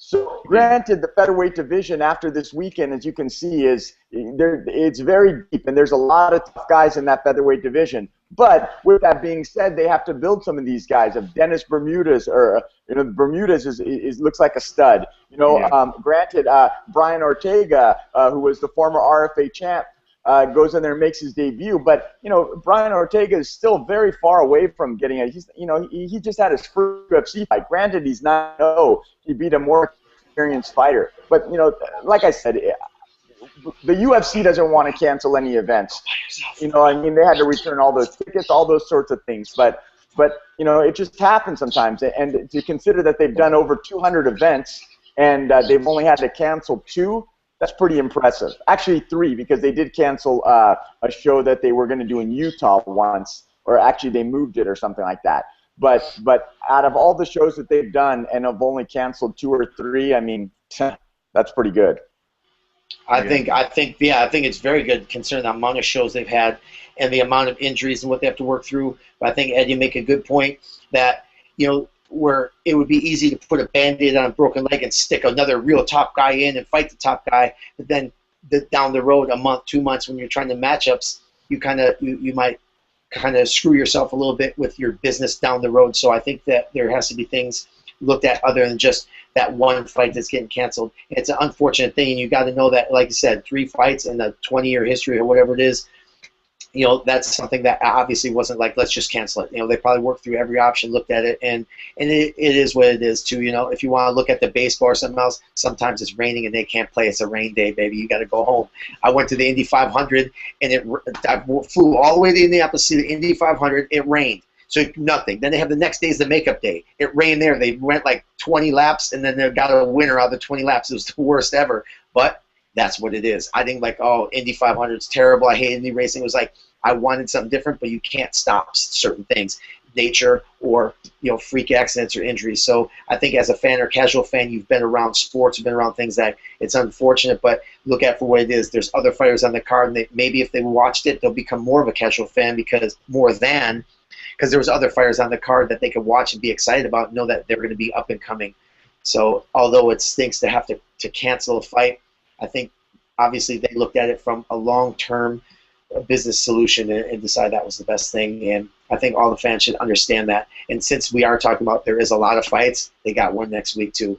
So granted, the featherweight division after this weekend, as you can see, it's very deep, and there's a lot of tough guys in that featherweight division. But with that being said, they have to build some of these guys. If Dennis Bermudez, Bermudez looks like a stud. Granted, Brian Ortega, who was the former RFA champ, goes in there and makes his debut. But Brian Ortega is still very far away from getting it. He just had his first UFC fight. Granted, he's not. He beat a more experienced fighter. But like I said, the UFC doesn't want to cancel any events. They had to return all those tickets, all those sorts of things. But it just happens sometimes. And to consider that they've done over 200 events and they've only had to cancel 2. That's pretty impressive. Actually, 3, because they did cancel a show that they were going to do in Utah once, or actually they moved it or something like that. But out of all the shows that they've done and have only canceled 2 or 3, I mean, that's pretty good. I think it's very good considering the amount of shows they've had and the amount of injuries and what they have to work through. But I think, Ed, you make a good point that where it would be easy to put a Band-Aid on a broken leg and stick another real top guy in and fight the top guy, but then down the road, a month, 2 months, when you're trying to matchups, you might kind of screw yourself a little bit with your business down the road. So I think that there has to be things looked at other than just that one fight that's getting canceled. It's an unfortunate thing, and you got to know that, like you said, 3 fights in the 20-year history or whatever it is, that's something that obviously wasn't like, let's just cancel it. They probably worked through every option, looked at it, and it is what it is too. If you want to look at the baseball or something else, sometimes it's raining and they can't play. It's a rain day, baby. You got to go home. I went to the Indy 500 and I flew all the way to Indianapolis to see the Indy 500. It rained. So nothing. Then they have the next day is the makeup day. It rained there. They went like 20 laps, and then they got a winner out of the 20 laps. It was the worst ever. But that's what it is. I think Indy 500 is terrible. I hate Indy racing. It was like I wanted something different, but you can't stop certain things, nature or freak accidents or injuries. So I think as a fan or casual fan, you've been around sports, you've been around things that it's unfortunate, but look at it for what it is. There's other fighters on the card, and maybe if they watched it, they'll become more of a casual fan because there was other fighters on the card that they could watch and be excited about and know that they're going to be up and coming. So although it stinks to have to cancel a fight, I think obviously they looked at it from a long-term business solution and decide that was the best thing. And I think all the fans should understand that. And since we are talking about there is a lot of fights, they got one next week too.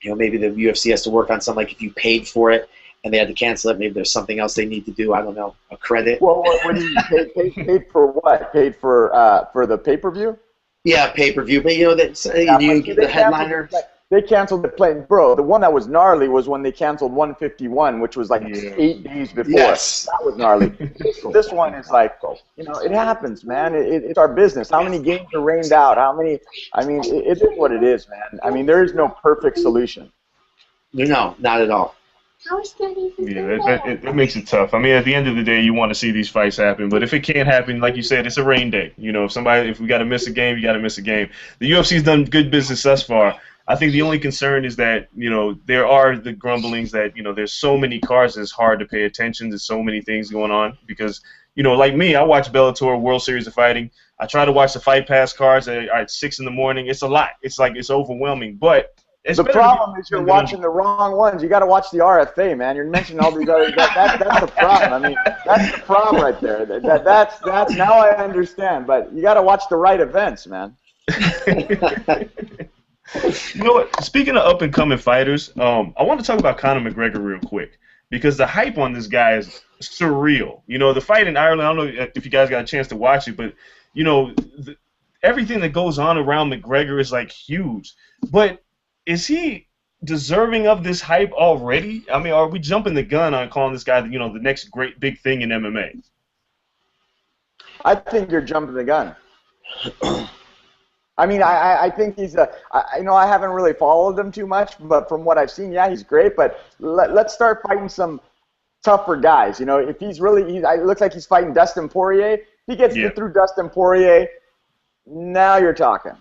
Maybe the UFC has to work on something like if you paid for it and they had to cancel it, maybe there's something else they need to do. I don't know, a credit. Well, what do you paid for what? Paid for the pay-per-view? Yeah, pay-per-view. But you get the headliner. They canceled the play. Bro, the one that was gnarly was when they canceled 151, which was like 8 days before. Yes. That was gnarly. This one is like, it happens, man. It's our business. How many games are rained out? It is what it is, man. I mean, there is no perfect solution. No, not at all. How is that even Yeah, doing that makes it tough. I mean, at the end of the day, you want to see these fights happen, but if it can't happen, like you said, it's a rain day. You know, if we got to miss a game, you got to miss a game. The UFC's done good business thus far. I think the only concern is that, there are the grumblings that, there's so many cards and it's hard to pay attention. There's so many things going on because, like me, I watch Bellator, World Series of Fighting. I try to watch the Fight Pass cards at 6 in the morning. It's a lot. It's overwhelming, but it's the better problem is you're watching the wrong ones. You got to watch the RFA, man. You're mentioning all these other. That's the problem. I mean, that's the problem right there. That's now I understand. But you got to watch the right events, man. You know what? Speaking of up and coming fighters, I want to talk about Conor McGregor real quick because the hype on this guy is surreal. The fight in Ireland. I don't know if you guys got a chance to watch it, but everything that goes on around McGregor is like huge. But is he deserving of this hype already? I mean, are we jumping the gun on calling this guy, the next great big thing in MMA? I think you're jumping the gun. I mean, I think he's I haven't really followed him too much, but from what I've seen, yeah, he's great. But let's start fighting some tougher guys. If he's really, it looks like he's fighting Dustin Poirier. He gets through Dustin Poirier. Now you're talking.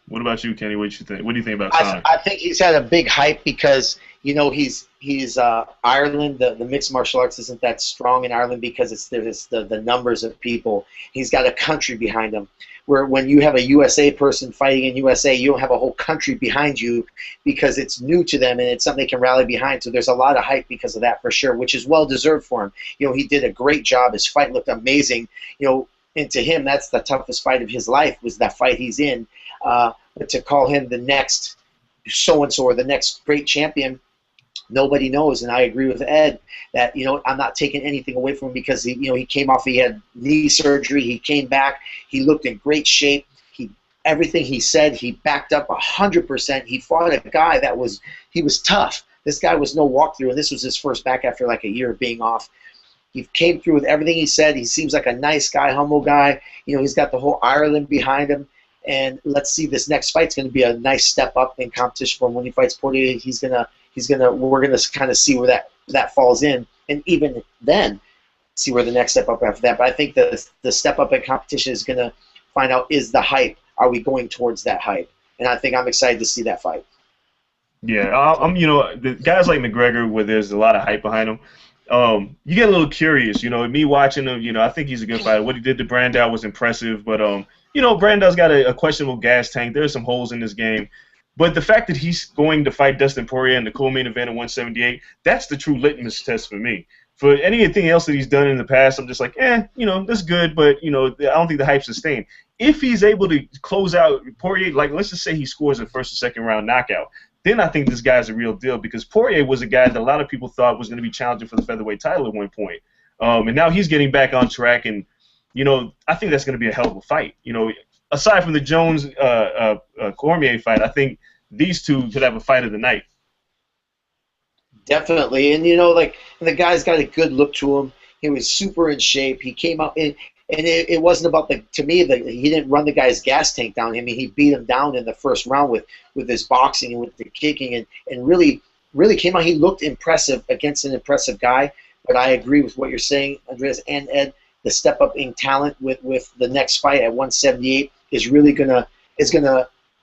What about you, Kenny? What do you think about Conor? I think he's had a big hype because he's Ireland. The mixed martial arts isn't that strong in Ireland because there's the numbers of people. He's got a country behind him. Where when you have a USA person fighting in USA, you don't have a whole country behind you because it's new to them and it's something they can rally behind. So there's a lot of hype because of that for sure, which is well deserved for him. He did a great job. His fight looked amazing. And to him, that's the toughest fight of his life was that fight he's in. But to call him the next so-and-so or the next great champion, nobody knows. And I agree with Ed that, I'm not taking anything away from him because, he came off, he had knee surgery, he came back, he looked in great shape. Everything he said, he backed up 100%. He fought a guy he was tough. This guy was no walkthrough, and this was his first back after like a year of being off. He came through with everything he said. He seems like a nice guy, humble guy. He's got the whole Ireland behind him. And let's see, this next fight's going to be a nice step up in competition for him. When he fights Poirier, we're gonna kind of see where that falls in, and even then, see where the next step up after that. But I think the step up in competition is gonna find out, is the hype? Are we going towards that hype? And I think I'm excited to see that fight. Yeah, the guys like McGregor, where there's a lot of hype behind him. You get a little curious, me watching him, I think he's a good fighter. What he did to Brandao was impressive, but Brandao's got a questionable gas tank. There's some holes in this game. But the fact that he's going to fight Dustin Poirier in the co-main event at 178, that's the true litmus test for me. For anything else that he's done in the past, I'm just like, that's good, but, I don't think the hype's sustained. If he's able to close out Poirier, like, let's just say he scores a first or second round knockout, then I think this guy's a real deal because Poirier was a guy that a lot of people thought was going to be challenging for the featherweight title at one point. And now he's getting back on track, and, I think that's going to be a hell of a fight. Aside from the Jones Cormier fight, I think these two could have a fight of the night. Definitely, and like the guy's got a good look to him. He was super in shape. He came out, and it wasn't about he didn't run the guy's gas tank down. I mean, he beat him down in the first round with his boxing and with the kicking, and really came out. He looked impressive against an impressive guy. But I agree with what you're saying, Andreas and Ed. The step up in talent with the next fight at 178 is really gonna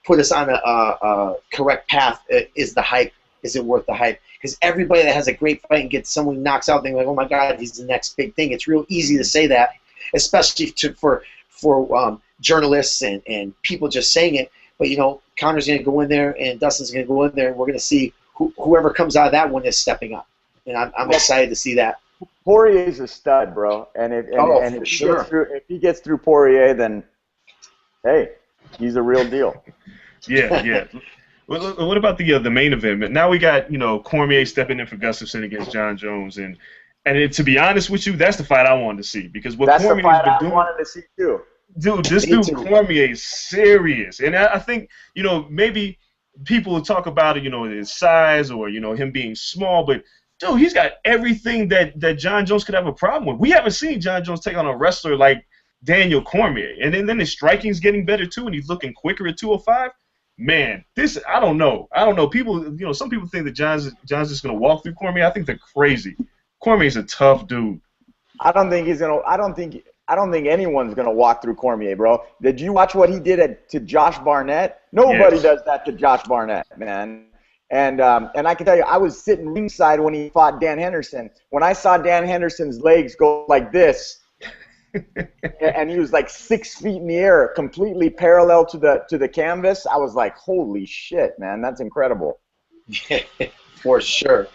put us on a correct path. Is the hype? Is it worth the hype? Because everybody that has a great fight and gets someone who knocks out, they're like, oh my God, he's the next big thing. It's real easy to say that, especially for journalists and people just saying it. But Conor's gonna go in there and Dustin's gonna go in there, and we're gonna see whoever comes out of that one is stepping up, and I'm excited to see that. Poirier's a stud, bro. And if he gets through Poirier, then hey, he's a real deal. Yeah. What about the main event? Now we got Cormier stepping in for Gustafsson against John Jones, and to be honest with you, that's the fight I wanted to see because that's the fight I wanted to see too. Dude, this dude Cormier is serious, and I think maybe people will talk about it, his size or him being small, but. Dude, he's got everything that John Jones could have a problem with. We haven't seen John Jones take on a wrestler like Daniel Cormier. And then his striking's getting better, too, and he's looking quicker at 205. man, this I don't know. I don't know. People, some people think that John's just gonna walk through Cormier. I think they're crazy. Cormier's a tough dude. I don't think he's gonna. I don't think anyone's gonna walk through Cormier, bro. Did you watch what he did to Josh Barnett? Nobody Yes. does that to Josh Barnett, man. And I can tell you, I was sitting ringside when he fought Dan Henderson. When I saw Dan Henderson's legs go like this, and he was like 6 feet in the air, completely parallel to the canvas, I was like, holy shit, man, that's incredible. For sure.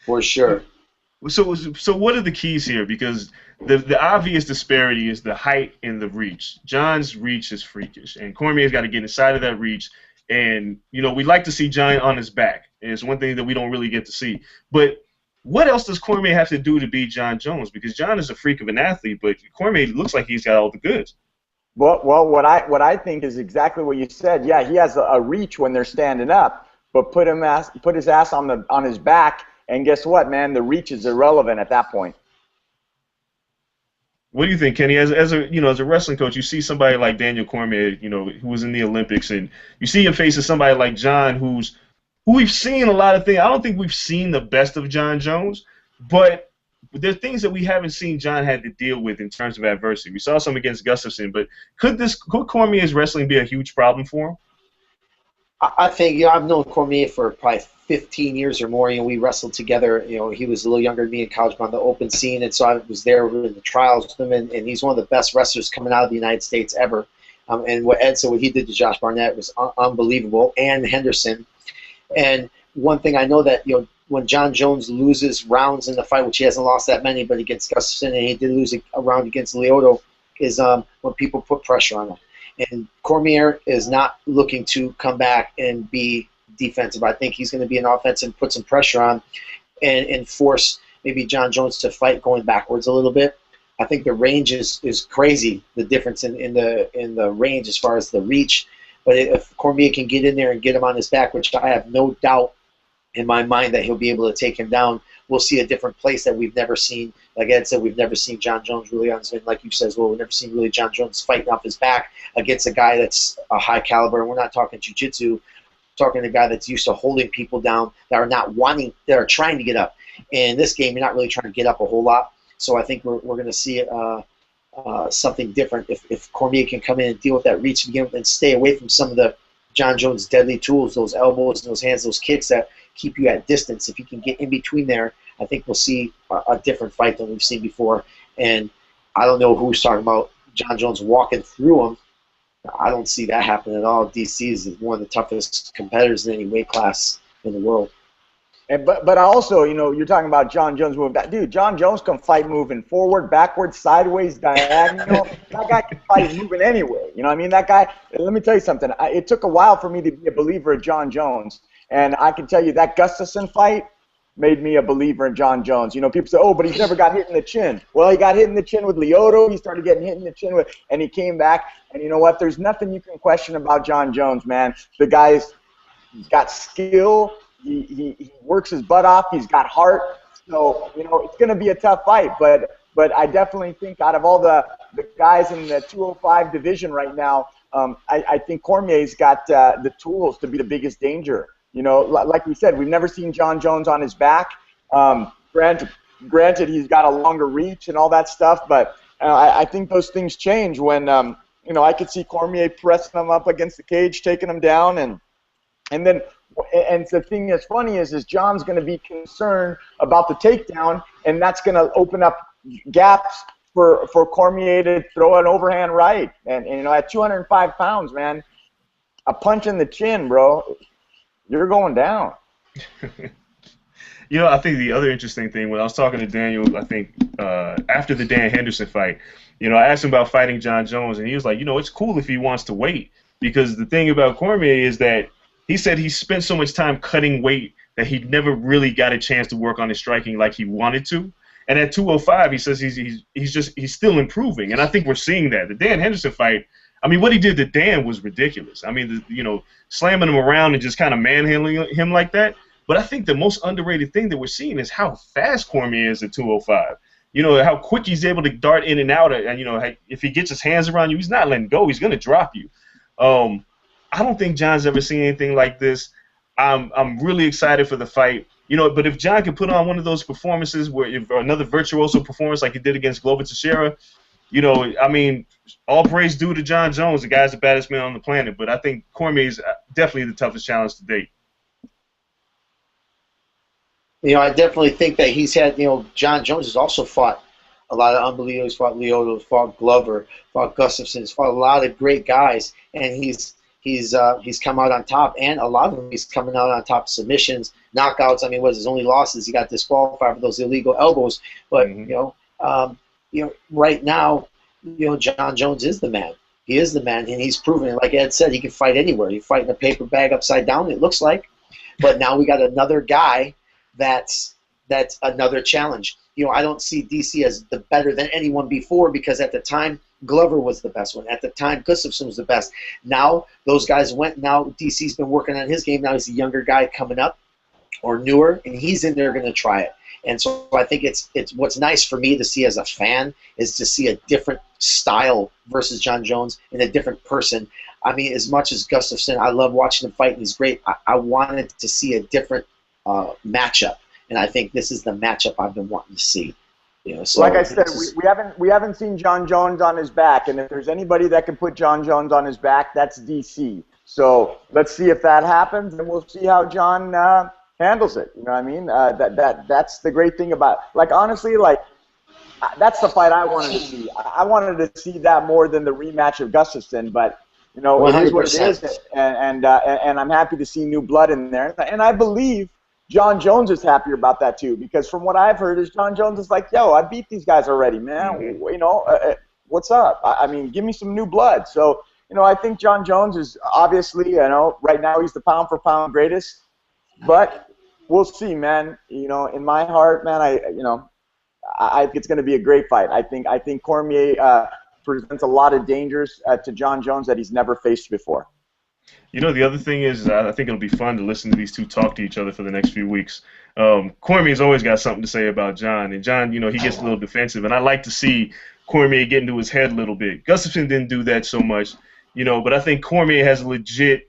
For sure. So what are the keys here? Because the obvious disparity is the height and the reach. John's reach is freakish, and Cormier's got to get inside of that reach. And we like to see John on his back, and it's one thing that we don't really get to see. But what else does Cormier have to do to beat John Jones? Because John is a freak of an athlete, but Cormier looks like he's got all the goods. Well, what I think is exactly what you said. Yeah, he has a reach when they're standing up, but put his ass on his back. And guess what, man? The reach is irrelevant at that point. What do you think, Kenny? As a wrestling coach, you see somebody like Daniel Cormier, who was in the Olympics, and you see him facing somebody like John, who we've seen a lot of things. I don't think we've seen the best of John Jones, but there are things that we haven't seen John had to deal with in terms of adversity. We saw some against Gustafsson, but could Cormier's wrestling be a huge problem for him? I think, I've known Cormier for probably 15 years or more. We wrestled together. He was a little younger than me in college, but on the open scene, and so I was there in the trials with him, and he's one of the best wrestlers coming out of the United States ever. And what he did to Josh Barnett was unbelievable, and Henderson. And one thing I know that, when John Jones loses rounds in the fight, which he hasn't lost that many, but against Gustafsson, and he did lose a round against Lyoto, is when people put pressure on him. And Cormier is not looking to come back and be defensive. I think he's going to be an offensive, put some pressure on, and force maybe John Jones to fight going backwards a little bit. I think the range is crazy, the difference in the range as far as the reach. But if Cormier can get in there and get him on his back, which I have no doubt in my mind that he'll be able to take him down, we'll see a different place that we've never seen. Like Ed said, we've never seen John Jones really on his, and like you said as well, we've never seen really John Jones fighting off his back against a guy that's a high caliber. And we're not talking jiu-jitsu, we're talking to a guy that's used to holding people down that are trying to get up. And in this game, you're not really trying to get up a whole lot. So I think we're going to see something different if Cormier can come in and deal with that reach and stay away from some of the John Jones' deadly tools, those elbows, those hands, those kicks that keep you at distance. If you can get in between there, I think we'll see a different fight than we've seen before. And I don't know who's talking about John Jones walking through him. I don't see that happening at all. DC is one of the toughest competitors in any weight class in the world. But I also, you're talking about John Jones moving back. Dude, John Jones can fight moving forward, backwards, sideways, diagonal. That guy can fight moving anyway. You know what I mean? That guy, let me tell you something. It took a while for me to be a believer of John Jones. And I can tell you that Gustafsson fight made me a believer in John Jones. People say, oh, but he's never got hit in the chin. Well, he got hit in the chin with Lyoto. He started getting hit in the chin and he came back. And you know what? There's nothing you can question about John Jones, man. The guy's got skill. He works his butt off. He's got heart. So, it's going to be a tough fight. But I definitely think out of all the guys in the 205 division right now, I think Cormier's got the tools to be the biggest danger. Like we said, we've never seen John Jones on his back. Granted, he's got a longer reach and all that stuff, but I think those things change when, I could see Cormier pressing him up against the cage, taking him down, and the thing that's funny is John's going to be concerned about the takedown, and that's going to open up gaps for Cormier to throw an overhand right. And at 205 pounds, man, a punch in the chin, bro, you're going down. I think the other interesting thing, when I was talking to Daniel, I think after the Dan Henderson fight, I asked him about fighting John Jones, and he was like, it's cool if he wants to wait, because the thing about Cormier is that he said he spent so much time cutting weight that he never really got a chance to work on his striking like he wanted to. And at 205, he says he's still improving, and I think we're seeing that. The Dan Henderson fight, I mean, what he did to Dan was ridiculous. I mean, slamming him around and just kind of manhandling him like that. But I think the most underrated thing that we're seeing is how fast Cormier is at 205. How quick he's able to dart in and out. And, if he gets his hands around you, he's not letting go. He's going to drop you. I I don't think John's ever seen anything like this. I'm really excited for the fight. But if John can put on one of those performances or another virtuoso performance like he did against Glover Teixeira, I mean, all praise due to John Jones. The guy's the baddest man on the planet. But I think Cormier is definitely the toughest challenge to date. I definitely think that he's had, John Jones has also fought a lot of unbelievable. He's fought Lyoto, fought Glover, fought Gustafsson. He's fought a lot of great guys, and he's come out on top. And a lot of them, he's coming out on top. Submissions, knockouts. I mean, what was his only losses? He got disqualified for those illegal elbows. But right now, John Jones is the man. He is the man, and he's proven it. Like Ed said, he can fight anywhere. He fight in a paper bag upside down. It looks like, but now we got another guy. That's another challenge. I don't see DC as the better than anyone before because at the time Glover was the best one. At the time Gustafsson was the best. Now those guys went. Now DC's been working on his game. Now he's a younger guy coming up or newer, and he's in there going to try it. And so I think it's what's nice for me to see as a fan is to see a different style versus John Jones and a different person. I mean, as much as Gustafsson, I love watching him fight, and he's great. I wanted to see a different matchup, and I think this is the matchup I've been wanting to see. So like I said, we haven't seen John Jones on his back, and if there's anybody that can put John Jones on his back, that's DC. So let's see if that happens, and we'll see how John handles it. You know what I mean? That's the great thing about. Like honestly, that's the fight I wanted to see. I wanted to see that more than the rematch of Gustafsson, but. It is what it is, and I'm happy to see new blood in there, and I believe John Jones is happier about that too, because from what I've heard is John Jones is like, yo, I beat these guys already, man. What's up? I mean, give me some new blood. So, I think John Jones is obviously, right now he's the pound for pound greatest, but we'll see, man. In my heart, man, I think it's going to be a great fight. I think Cormier presents a lot of dangers to John Jones that he's never faced before. The other thing is, I think it'll be fun to listen to these two talk to each other for the next few weeks. Cormier's always got something to say about John, and John, he gets a little defensive, and I like to see Cormier get into his head a little bit. Gustafsson didn't do that so much, but I think Cormier has a legit,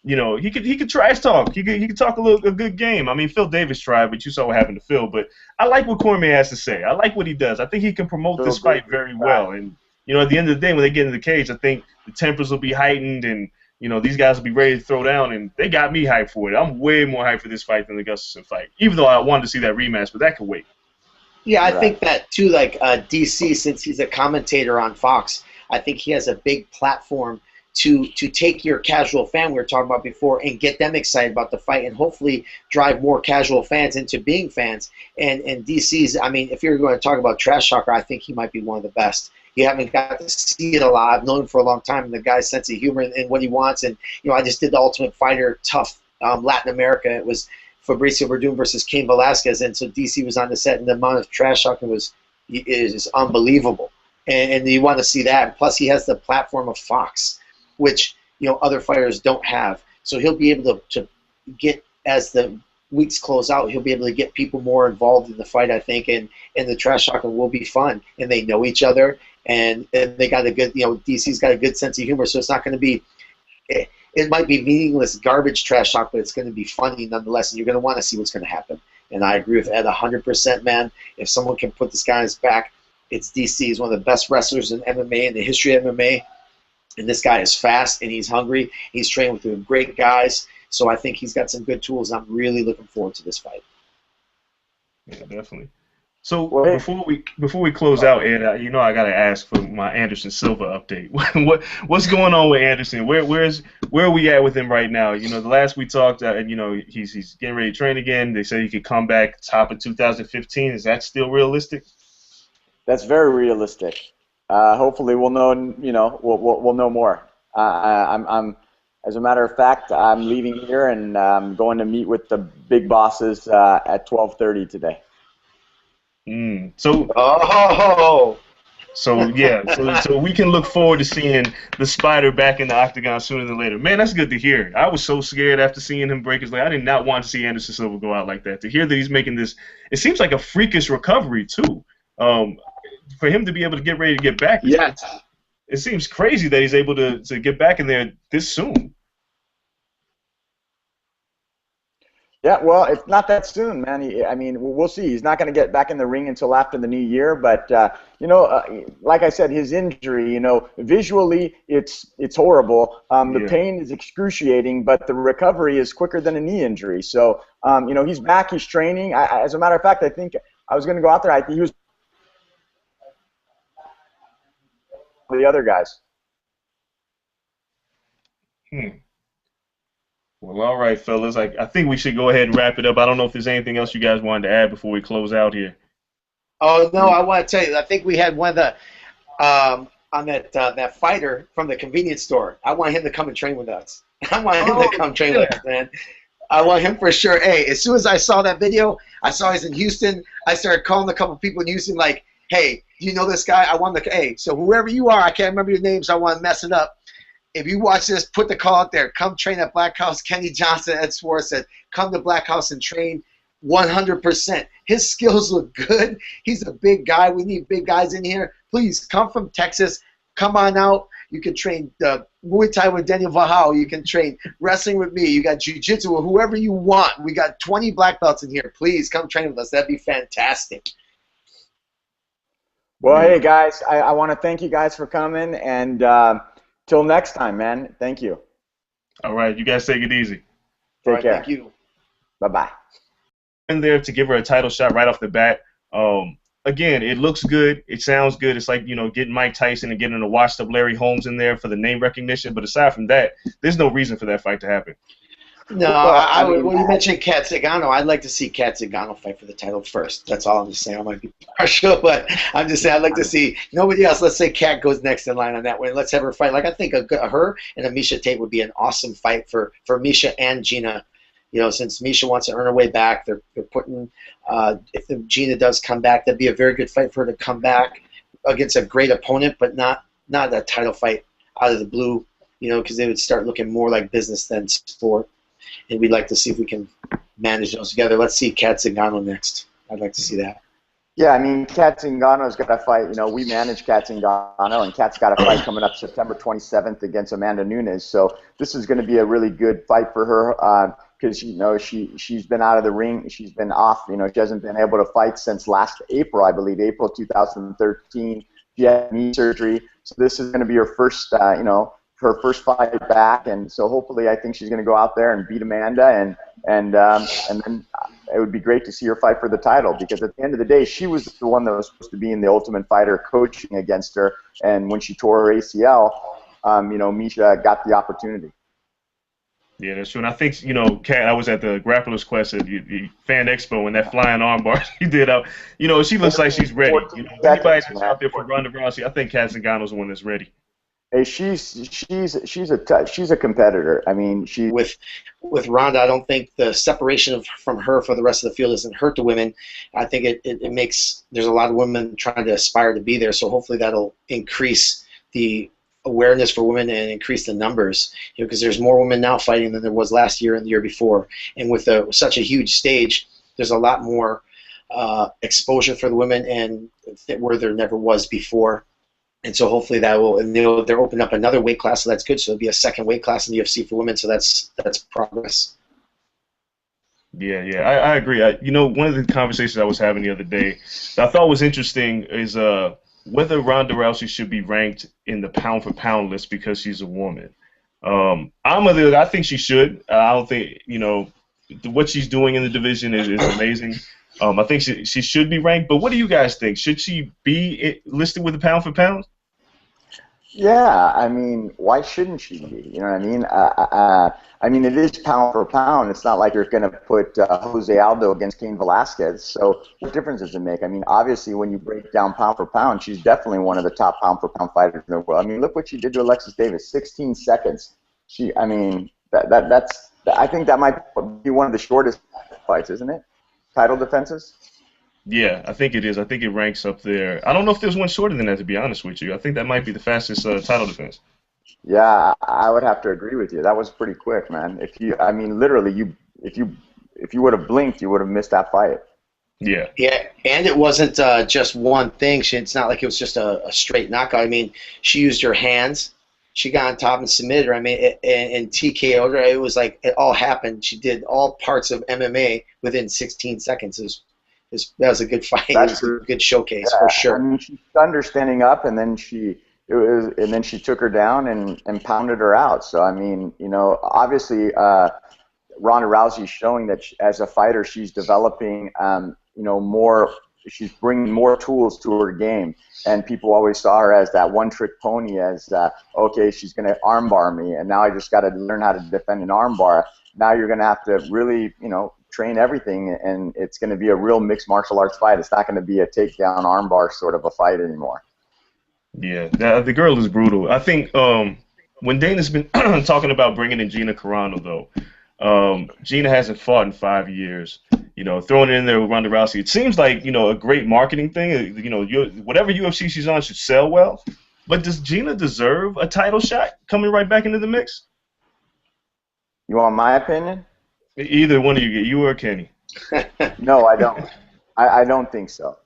he could trash talk. He could talk a good game. I mean, Phil Davis tried, but you saw what happened to Phil. But I like what Cormier has to say. I like what he does. I think he can promote this fight very well, and at the end of the day, when they get in the cage, I think the tempers will be heightened, and these guys will be ready to throw down, and they got me hyped for it. I'm way more hyped for this fight than the Gustafsson fight, even though I wanted to see that rematch, but that could wait. Yeah, I think that too. Like DC, since he's a commentator on Fox, I think he has a big platform to take your casual fan we were talking about before and get them excited about the fight, and hopefully drive more casual fans into being fans. And DC's, I mean, if you're going to talk about trash talker, I think he might be one of the best. You haven't got to see it a lot. I've known him for a long time, and the guy's sense of humor and what he wants. And I just did the Ultimate Fighter Tough Latin America. It was Fabricio Verdun versus Cain Velasquez, and so DC was on the set, and the amount of trash talking is unbelievable. And you want to see that. And plus, he has the platform of Fox, which other fighters don't have. So he'll be able to get, as the weeks close out, he'll be able to get people more involved in the fight, I think, and the trash talking will be fun. And they know each other, and they got a good, DC's got a good sense of humor, so it's not going to be, it might be meaningless garbage trash talk, but it's going to be funny nonetheless, and you're going to want to see what's going to happen. And I agree with Ed 100%, man. If someone can put this guy on his back, it's DC. He's one of the best wrestlers in MMA, in the history of MMA. And this guy is fast, and he's hungry. He's trained with great guys. So I think he's got some good tools. I'm really looking forward to this fight. Yeah, definitely. So before we close out, Ed, I got to ask for my Anderson Silva update. What's going on with Anderson? Where are we at with him right now? The last we talked, he's getting ready to train again. They said he could come back top of 2015. Is that still realistic? That's very realistic. Hopefully we'll know. We'll know more. I'm as a matter of fact, I'm leaving here and I'm going to meet with the big bosses at 12:30 today. So we can look forward to seeing the Spider back in the octagon sooner than later. Man, that's good to hear. I was so scared after seeing him break his leg. I did not want to see Anderson Silva go out like that. To hear that he's making this, it seems like a freakish recovery too. For him to be able to get ready to get back, it seems crazy that he's able to get back in there this soon. Yeah, well, it's not that soon, man. I mean, we'll see. He's not going to get back in the ring until after the new year. But like I said, his injury, visually it's horrible. The Yeah. pain is excruciating, but the recovery is quicker than a knee injury. So, he's back. He's training. As a matter of fact, I think I was going to go out there. I think he was the other guys. Hmm. Well, all right, fellas. I think we should go ahead and wrap it up. I don't know if there's anything else you guys wanted to add before we close out here. Oh no, I want to tell you. I think we had one of the on that fighter from the convenience store. I want him to come and train with us. I want him to come train with us, man. I want him for sure. Hey, as soon as I saw that video, I saw he's in Houston. I started calling a couple people in Houston, like, hey, do you know this guy? I want the hey. So whoever you are, I can't remember your name, so I want to mess it up. If you watch this, put the call out there. Come train at Black House. Kenny Johnson, Ed Soares said, come to Black House and train 100%. His skills look good. He's a big guy. We need big guys in here. Please come from Texas. Come on out. You can train Muay Thai with Daniel Vahau. You can train wrestling with me. You got jiu-jitsu with whoever you want. We got 20 black belts in here. Please come train with us. That'd be fantastic. Well, hey guys, I want to thank you guys for coming, and till next time, man. Thank you. All right, you guys take it easy. Take care. Thank you. Bye-bye. In there to give her a title shot right off the bat. Again, it looks good. It sounds good. It's like, getting Mike Tyson and getting a washed-up Larry Holmes in there for the name recognition. But aside from that, there's no reason for that fight to happen. No, when you mentioned Kat Zingano, I'd like to see Kat Zingano fight for the title first. That's all I'm just saying. I might be partial, but I'm just saying I'd like to see nobody else. Let's say Kat goes next in line on that one. Let's have her fight. Like, I think her and a Miesha Tate would be an awesome fight for Miesha and Gina. Since Miesha wants to earn her way back, they're putting if Gina does come back, that'd be a very good fight for her to come back against a great opponent, but not a title fight out of the blue, because they would start looking more like business than sport. And we'd like to see if we can manage those together. Let's see Kat Zingano next. I'd like to see that. Yeah, I mean, Kat Zingano's got a fight. We manage Kat Zingano, and Kat's got a fight coming up September 27th against Amanda Nunes. So this is going to be a really good fight for her because she's been out of the ring. She's been off. She hasn't been able to fight since last April, I believe, April 2013. She had knee surgery, so this is going to be her first, her first fight back, and so hopefully I think she's going to go out there and beat Amanda, and then it would be great to see her fight for the title, because at the end of the day, she was the one that was supposed to be in the Ultimate Fighter coaching against her, and when she tore her ACL, Miesha got the opportunity. Yeah, that's true. And I think, Kat, I was at the Grappler's Quest at the Fan Expo, and that flying armbar she did out, she looks like she's ready. Anybody that's out there for Ronda Rousey, I think Kat Zingano's the one that's ready. Hey, she's a competitor. I mean, with Ronda, I don't think the separation from her for the rest of the field doesn't hurt the women. I think it makes there's a lot of women trying to aspire to be there. So hopefully that'll increase the awareness for women and increase the numbers. Because there's more women now fighting than there was last year and the year before. And with such a huge stage, there's a lot more exposure for the women and where there never was before. And so hopefully that will, and they're opening up another weight class, so that's good. So it'll be a second weight class in the UFC for women, so that's progress. Yeah, I agree. One of the conversations I was having the other day that I thought was interesting is whether Ronda Rousey should be ranked in the pound for pound list because she's a woman. I think she should. I don't think what she's doing in the division is amazing. I think she should be ranked, but what do you guys think? Should she be listed with the pound for pound? Yeah, I mean, why shouldn't she be? You know what I mean? I mean, it is pound for pound. It's not like you're going to put Jose Aldo against Cain Velasquez. So what difference does it make? I mean, obviously, when you break down pound for pound, she's definitely one of the top pound for pound fighters in the world. I mean, look what she did to Alexis Davis, 16 seconds. I think that might be one of the shortest fights, isn't it? Title defenses? Yeah, I think it is. I think it ranks up there. I don't know if there's one shorter than that, to be honest with you. I think that might be the fastest title defense. Yeah, I would have to agree with you. That was pretty quick, man. Literally, if you would have blinked, you would have missed that fight. Yeah. Yeah, and it wasn't just one thing. It's not like it was just a straight knockout. I mean, she used her hands. she got on top and submitted her. I mean, and TKO'd her. It was like it all happened. She did all parts of MMA within 16 seconds. That was a good fight. It That's was a true. good showcase for Yeah, I sure. mean, she stunned her standing up, and then she took her down and pounded her out. So I mean, obviously, Ronda Rousey's showing that as a fighter, she's developing, more. She's bringing more tools to her game, and people always saw her as that one-trick pony. As okay, she's going to armbar me, and now I just got to learn how to defend an armbar. Now you're going to have to really, train everything, and it's going to be a real mixed martial arts fight. It's not going to be a takedown armbar sort of a fight anymore. Yeah, the girl is brutal. I think when Dana's been talking about bringing in Gina Carano, though, Gina hasn't fought in 5 years. Throwing it in there with Ronda Rousey, it seems like a great marketing thing. Whatever UFC she's on should sell well. But does Gina deserve a title shot coming right back into the mix? You want my opinion? Either one of you or Kenny. No, I don't. I don't think so.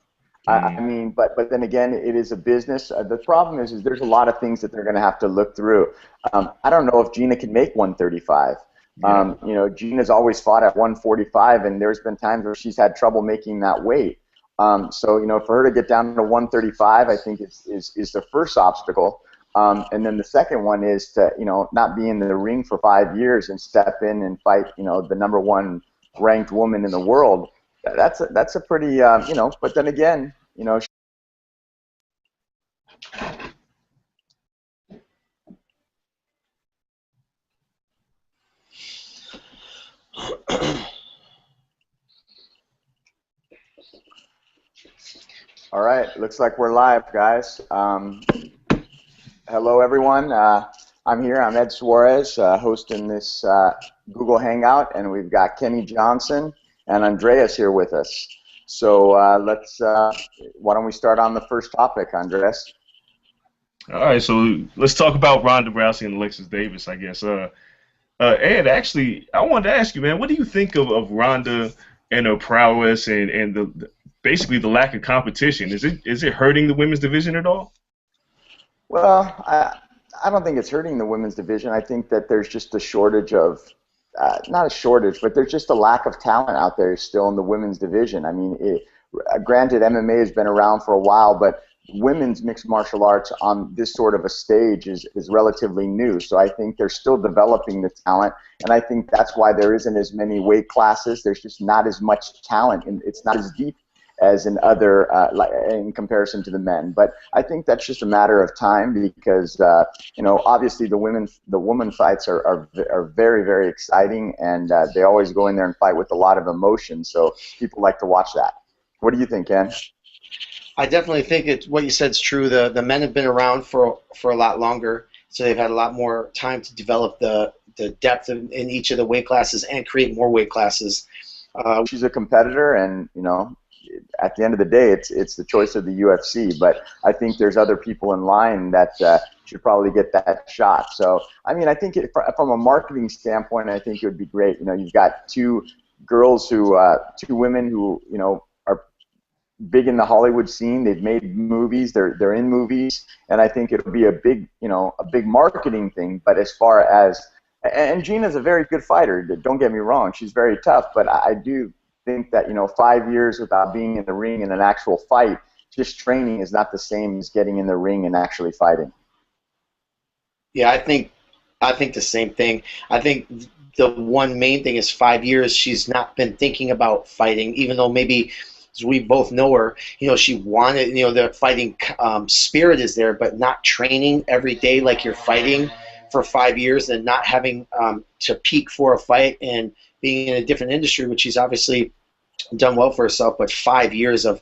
I Mm, mean, but then again, it is a business. The problem is there's a lot of things that they're going to have to look through. I don't know if Gina can make 135. yeah. Gina's always fought at 145, and there's been times where she's had trouble making that weight. So for her to get down to 135, I think is the first obstacle. And then the second one is to not be in the ring for 5 years and step in and fight the number one ranked woman in the world. That's a pretty But then again, all right, looks like we're live, guys. Hello, everyone. I'm here. I'm Ed Soares, hosting this Google Hangout, and we've got Kenny Johnson and Andreas here with us. So why don't we start on the first topic, Andreas? All right, so let's talk about Ronda Rousey and Alexis Davis, I guess. Ed, actually, I wanted to ask you, man, what do you think of Ronda and her prowess and basically the lack of competition? Is it hurting the women's division at all? Well, I don't think it's hurting the women's division. I think that there's just a shortage of, not a shortage, but there's just a lack of talent out there still in the women's division. I mean, granted, MMA has been around for a while, but women's mixed martial arts on this sort of a stage is relatively new. So I think they're still developing the talent, and I think that's why there isn't as many weight classes. There's just not as much talent, and it's not as deep as in other, in comparison to the men. But I think that's just a matter of time because, obviously the woman fights are very, very exciting, and they always go in there and fight with a lot of emotion. So people like to watch that. What do you think, Ken? I definitely think what you said is true. The men have been around for a lot longer, so they've had a lot more time to develop the depth in each of the weight classes and create more weight classes. She's a competitor, and at the end of the day, it's the choice of the UFC. But I think there's other people in line that should probably get that shot. So I mean, I think from a marketing standpoint, I think it would be great. You've got two women who are big in the Hollywood scene. They've made movies. They're in movies, and I think it'll be a big marketing thing. But as far as and Gina's a very good fighter. Don't get me wrong. She's very tough, but I do think that 5 years without being in the ring in an actual fight, just training is not the same as getting in the ring and actually fighting. Yeah, I think the same thing. I think the one main thing is 5 years she's not been thinking about fighting, even though maybe as we both know her, she wanted, the fighting spirit is there, but not training every day like you're fighting for 5 years and not having to peak for a fight and being in a different industry, which she's obviously done well for herself, but 5 years of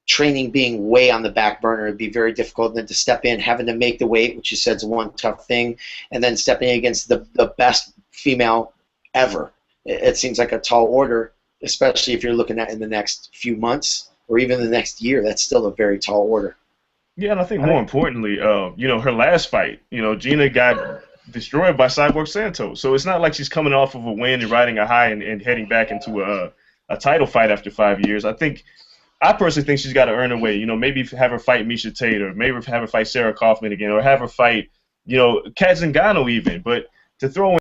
training being way on the back burner would be very difficult. And then to step in, having to make the weight, which you said is one tough thing, and then stepping against the best female ever. It seems like a tall order, especially if you're looking at in the next few months or even the next year. That's still a very tall order. Yeah, and I think more importantly, her last fight, Gina got destroyed by Cyborg Santos. So it's not like she's coming off of a win and riding a high and heading back into a title fight after 5 years. I personally think she's got to earn her way. Maybe have her fight Misha Tate, or maybe have her fight Sarah Kaufman again, or have her fight, you know, Kat Zingano even. But to throw